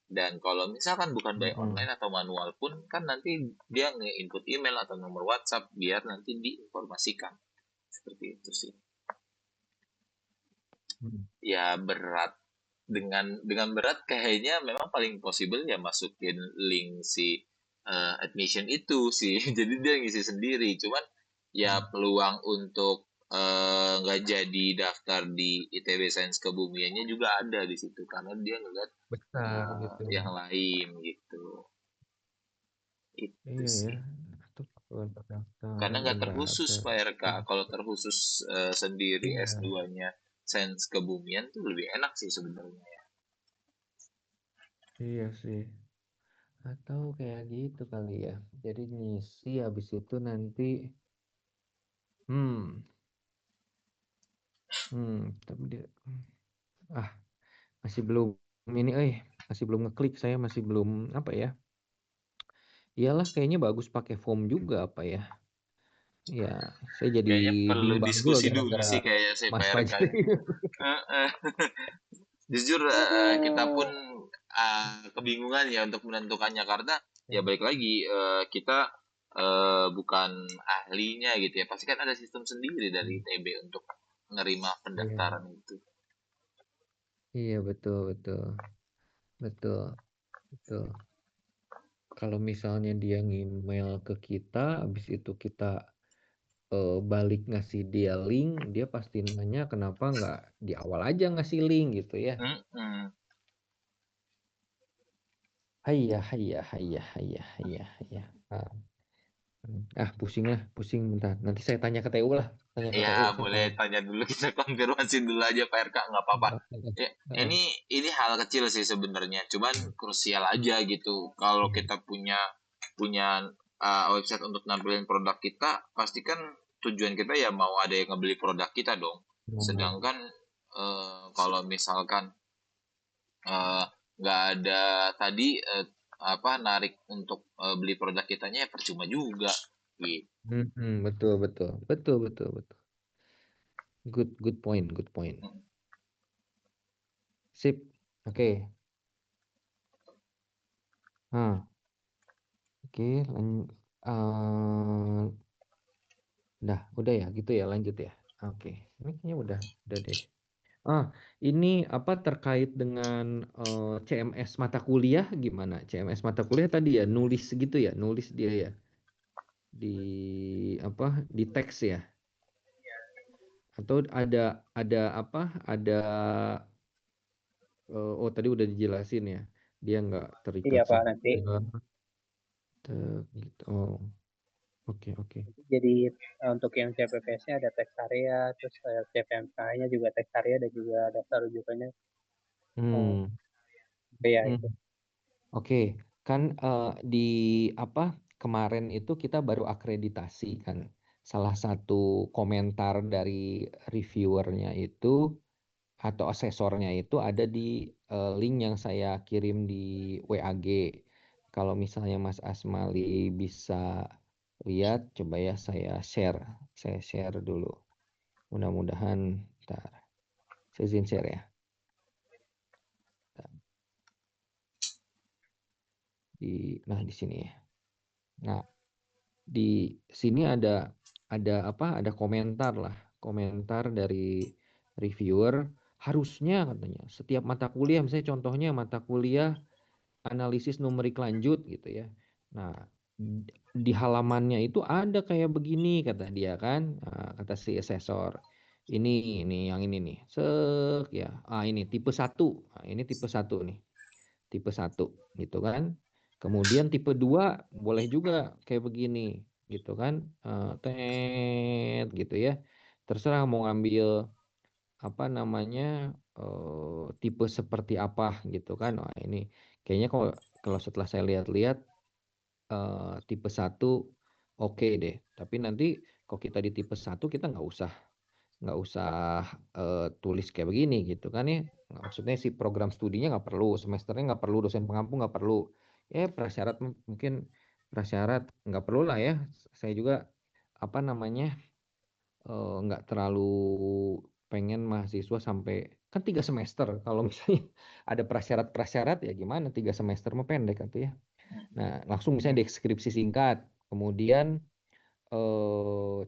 Dan kalau misalkan bukan by Mm-mm. online atau manual pun, kan nanti dia nge-input email atau nomor WhatsApp biar nanti diinformasikan. Seperti itu sih. Mm. Ya berat. Dengan berat kayaknya memang paling possible ya masukin link si admission itu sih. Jadi dia ngisi sendiri. Cuman ya peluang untuk nggak jadi daftar di ITB Sains Kebumiannya juga ada di situ karena dia ngeliat Besar gitu. yang lain gitu. Itu Iya ya. sih. Itu perlu Karena pendaftaran nggak terkhusus Indra. Pak RK. Kalau terkhusus sendiri Iya, S2-nya Sains Kebumian tuh lebih enak sih sebenarnya. iya sih. Atau kayak gitu kali ya. Jadi ngisi habis itu nanti, hmm, tapi dia, ah, masih belum ini, masih belum ngeklik, saya masih belum apa ya. Iyalah kayaknya bagus pakai form juga apa ya. Ya, saya jadi Kayaknya perlu bimbang juga diskusi dulu gara-gara sih kayak si Mas Pak RK. Fajri. Jujur kita pun Aduh. kebingungan ya untuk menentukannya karena ya Hmm, balik lagi kita bukan ahlinya gitu ya. Pasti kan ada sistem sendiri dari ITB untuk menerima Iya, pendaftaran itu. iya betul betul betul betul. Kalau misalnya dia ngemail ke kita, habis itu kita balik ngasih dia link, dia pasti nanya kenapa nggak di awal aja ngasih link gitu ya. Mm-mm. Hayya, hayya, hayya, hayya, hayya, hayya. Pusing lah, pusing bentar. Nanti saya tanya ke TU lah, tanya ke Ya, TU, saya boleh tanya. tanya dulu kita konfirmasi dulu aja Pak RK, nggak apa-apa. Ya, Heeh. ini hal kecil sih sebenarnya, cuman krusial aja gitu. Kalau Iya. kita punya punya website untuk nampilin produk kita, pasti kan tujuan kita ya mau ada yang ngebeli produk kita dong. Nah, Sedangkan kalau misalkan eh, nggak ada tadi apa narik untuk beli produk kitanya ya percuma juga gitu. betul, betul, betul, betul, betul. Good point, good point. Sip, oke. Nah, oke, udah ya, gitu ya, lanjut ya. Oke, ini kayaknya udah deh. Ini apa terkait dengan CMS mata kuliah gimana? CMS mata kuliah tadi ya, nulis gitu ya, nulis dia ya di apa di teks ya? Atau ada apa? Ada tadi udah dijelasin ya, dia nggak terikat Iya Pak, nanti satuan. Gitu. Oh, oke oke. jadi untuk yang CPPS-nya ada teks area, terus CPMK-nya juga teks area dan juga daftar rujukannya. Oh, Hmm. ya Hmm. itu. Oke, kan di apa kemarin itu kita baru akreditasi kan. Salah satu komentar dari reviewernya itu atau asesornya itu ada di link yang saya kirim di WAG. Kalau misalnya Mas Asmali bisa lihat, coba ya saya share dulu. Mudah-mudahan, ntar, saya izin share ya. Di sini ya. Nah, di sini ada apa? Ada komentar lah, komentar dari reviewer. Harusnya katanya setiap mata kuliah, misalnya contohnya mata kuliah analisis numerik lanjut gitu ya. Nah, di halamannya itu ada kayak begini kata dia kan. Nah, kata si asesor. Ini yang ini nih. Ya. Ini tipe satu. Nah, ini tipe satu nih. Tipe satu gitu kan. Kemudian tipe 2 boleh juga kayak begini gitu kan. Gitu ya. Terserah mau ngambil apa namanya tipe seperti apa gitu kan. Wah, ini kayaknya kalau kalau setelah saya lihat-lihat tipe satu oke deh. Tapi nanti kalau kita di tipe satu kita nggak usah tulis kayak begini gitu kan ya. Maksudnya si program studinya nggak perlu, semesternya nggak perlu, dosen pengampu nggak perlu. Prasyarat mungkin prasyarat nggak perlu lah ya. Saya juga apa namanya nggak terlalu pengen mahasiswa sampai kan 3 semester. Kalau misalnya ada prasyarat-prasyarat ya gimana 3 semester mah pendek atau ya. Nah, langsung misalnya deskripsi singkat, kemudian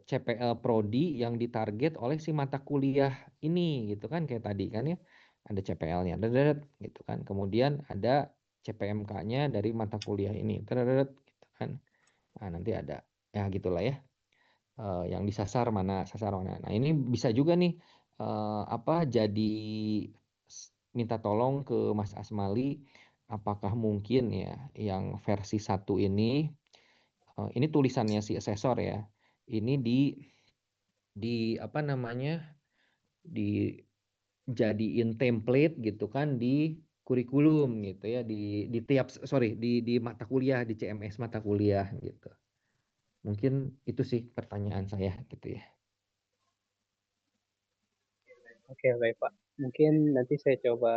CPL Prodi yang ditarget oleh si mata kuliah ini gitu kan kayak tadi kan ya. Ada CPL-nya, gitu kan. Kemudian ada CPMK-nya dari mata kuliah ini, gitu kan. Nah, nanti ada ya gitulah ya. Yang disasar mana, sasar mana. Nah, ini bisa juga nih jadi minta tolong ke Mas Asmali apakah mungkin ya yang versi 1 ini tulisannya si asesor ya. Ini di apa namanya? Dijadiin template gitu kan di kurikulum gitu ya di tiap di mata kuliah di CMS mata kuliah gitu. Mungkin itu sih pertanyaan saya gitu ya. Oke, baik Pak. Mungkin nanti saya coba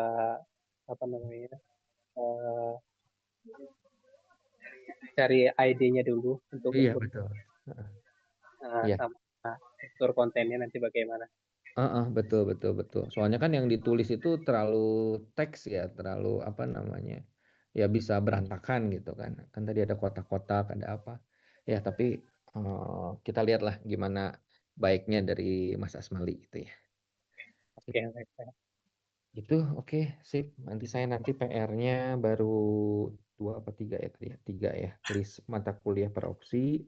apa namanya eh, cari ID-nya dulu untuk Iya ikut betul. Heeh. Iya. sama struktur kontennya nanti bagaimana. Betul betul betul. Soalnya kan yang ditulis itu terlalu teks ya, terlalu apa namanya? Ya bisa berantakan gitu kan. Kan tadi ada kotak-kotak, ada apa. Ya, tapi kita lihatlah gimana baiknya dari Mas Asmali gitu ya. Oke, baik Pak. Itu oke, sip. Nanti PR-nya baru 2 apa 3 ya tadi ya? 3 ya. List mata kuliah per opsi,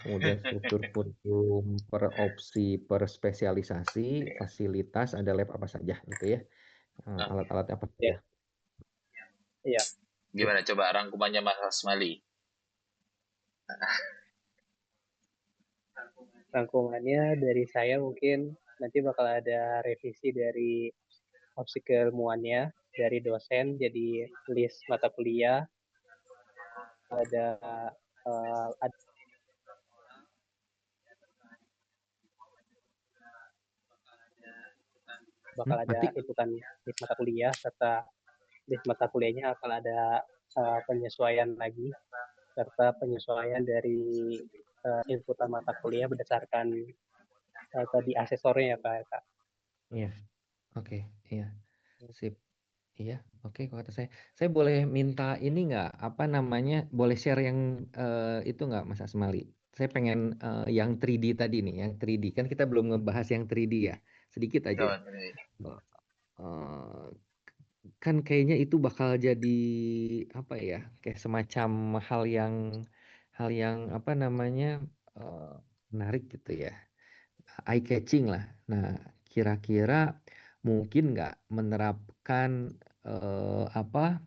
kemudian struktur kurikulum per opsi per spesialisasi, fasilitas ada lab apa saja gitu ya. Nah, Alat-alat apa Ya, saja. iya. Sip. gimana coba rangkumannya Mas Asmali? Rangkumannya dari saya mungkin nanti bakal ada revisi dari opsi keilmuannya dari dosen jadi list mata kuliah ada ada bakal ada Mati. itu kan list mata kuliah serta list mata kuliahnya akan ada penyesuaian lagi serta penyesuaian dari inputan mata kuliah berdasarkan tadi asesornya ya Pak. Iya. Oke, iya. Sip. Iya, oke kalau kata saya. Saya boleh minta ini nggak, apa namanya, boleh share yang itu nggak Mas Asmali? Saya pengen yang 3D tadi nih, yang 3D. Kan kita belum ngebahas yang 3D ya, sedikit aja. Oh, Eh, kan kayaknya itu bakal jadi apa ya, kayak semacam hal yang apa namanya eh, menarik gitu ya, eye catching lah. Nah, kira-kira mungkin nggak menerapkan apa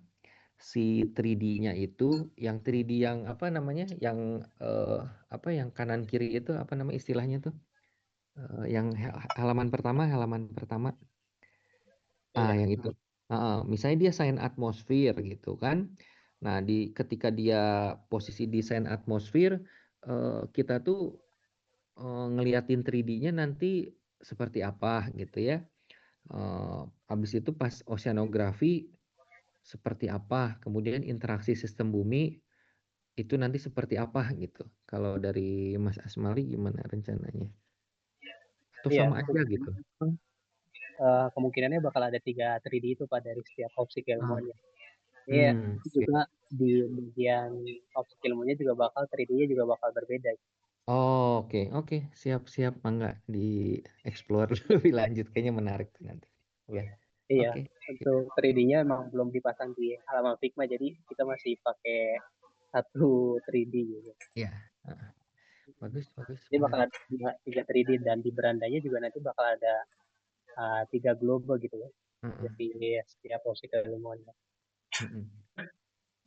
si 3D-nya itu, yang 3D yang apa namanya, yang eh, apa yang kanan kiri itu apa nama istilahnya tuh, yang halaman pertama, Iya. yang itu. Misalnya dia sign atmosfer gitu kan. Nah, ketika dia posisi desain atmosfer, kita tuh ngeliatin 3D-nya nanti seperti apa gitu ya. Habis itu pas oceanografi seperti apa, kemudian interaksi sistem bumi itu nanti seperti apa gitu. Kalau dari Mas Asmali gimana rencananya? Atau Iya, sama aja gitu? kemungkinannya bakal ada 3D itu Pak dari setiap opsi Ah, keilmuannya. Iya, itu oke. juga di bagian opsi keilmuannya juga bakal 3D-nya juga bakal berbeda. Oh, oke, siap, mangga di explore lebih lanjut, kayaknya menarik tuh nanti. Ya, Iya, oke, untuk 3D-nya emang belum dipasang di halaman Figma, jadi kita masih pakai satu 3D gitu. ya, bagus, Ini bakal menarik. ada tiga 3D dan di berandanya juga nanti bakal ada tiga global gitu ya. Heeh, Jadi setiap opsi keilmuannya. heeh.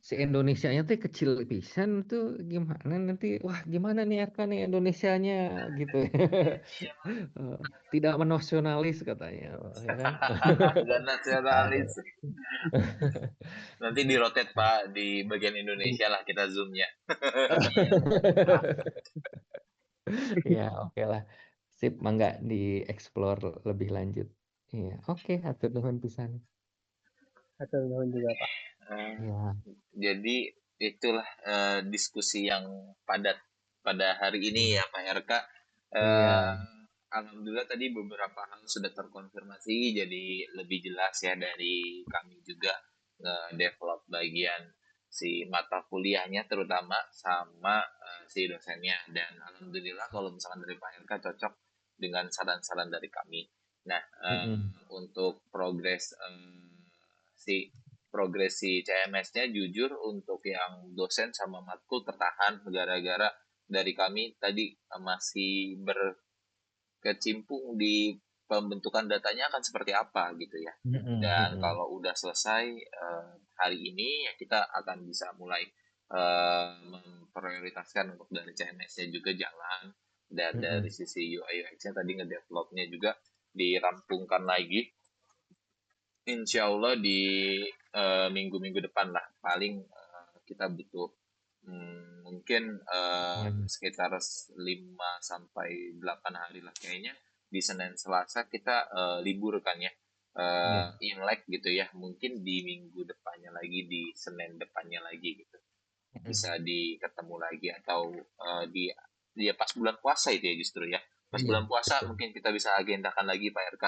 Si Indonesianya tuh kecil pisan tuh gimana nanti? Wah, gimana nih RK nih Indonesianya gitu. Eh, Tidak menasionalis katanya, ya kan? dan nasionalis. Nanti di rotate Pak di bagian Indonesia lah kita zoomnya. Ya, oke lah. Sip, mangga di-explore lebih lanjut. Iya, oke, atur nuhun pisan. Atau juga Pak. Eh, Ya, jadi itulah diskusi yang padat pada hari ini ya Pak RK. iya, Eh, Alhamdulillah tadi beberapa hal sudah terkonfirmasi, jadi lebih jelas ya dari kami juga nge-develop bagian si mata kuliahnya terutama sama si dosennya. Dan Alhamdulillah kalau misalkan dari Pak Helka cocok dengan saran-saran dari kami. Nah, Mm-mm. untuk si progresi CMS-nya jujur untuk yang dosen sama matkul tertahan gara-gara dari kami tadi masih berkecimpung di pembentukan datanya akan seperti apa gitu ya. Mm-mm, Dan mm-mm, kalau udah selesai hari ini ya kita akan bisa mulai memprioritaskan untuk dari CMS-nya juga jalan, dan dari mm-mm. sisi UI UX-nya tadi ngedevelopnya juga dirampungkan lagi. Insya Allah di minggu-minggu depan lah paling kita butuh mungkin Semuanya. sekitar 5 sampai 8 hari lah kayaknya. Di Senin Selasa kita libur kan ya. Iya. Imlek gitu ya. Mungkin di minggu depannya lagi, di Senin depannya lagi gitu. Mm-mm. Bisa ketemu lagi atau di dia pas bulan puasa itu ya justru ya. Pas Iya, bulan puasa betul. mungkin kita bisa agendakan lagi Pak RK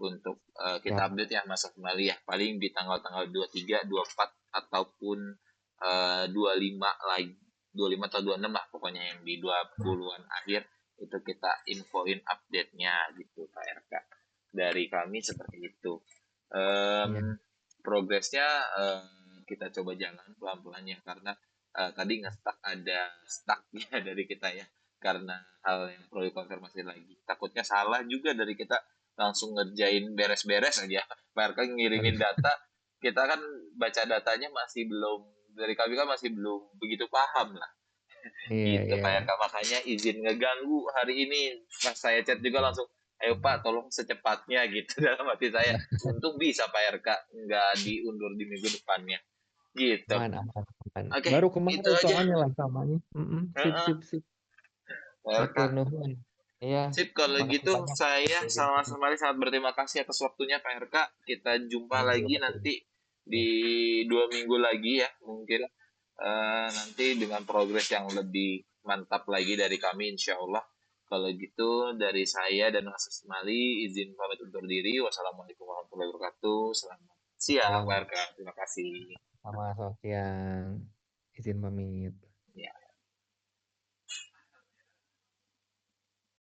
untuk kita Siap. update ya Mas Akmali ya. Paling di tanggal-tanggal 23, 24 ataupun 25 lagi. 25 atau 26 lah pokoknya yang di 20-an akhir itu kita infoin update-nya gitu Pak RK. Dari kami seperti itu. Iya. Progresnya kita coba jalan pelan-pelan ya karena tadi nge-stuck ada stucknya dari kita ya karena hal yang perlu dikonfirmasi lagi. Takutnya salah juga dari kita langsung ngerjain beres-beres aja. PRK ngirimin Waduh. data, kita kan baca datanya masih belum, dari kami kan masih belum begitu paham lah. Iya, Gitu iya. Pak RK, makanya izin ngeganggu hari ini. Pas saya chat juga langsung, ayo Pak tolong secepatnya gitu dalam hati saya. Untung bisa Pak RK, nggak diundur di minggu depannya. Gitu. Aman, aman, aman. Oke, Baru itu kemarin aja. soalnya lah samanya. Mm-mm. Sip, Heeh. sip, sip. Matur RK. nuhun. Iya, Sip, kalau makasih gitu banyak. saya Oke, sama-sama kali sangat berterima kasih atas waktunya Pak RK. Kita jumpa saya juga lagi berterima nanti kasih. di 2 minggu lagi ya, mungkin nanti dengan progres yang lebih mantap lagi dari kami insya Allah. Kalau gitu dari saya dan Mas Ismali izin pamit undur diri. Wassalamualaikum warahmatullahi wabarakatuh. Selamat siang Pak Salam RK. Terima kasih. sama sosial. Izin pamit.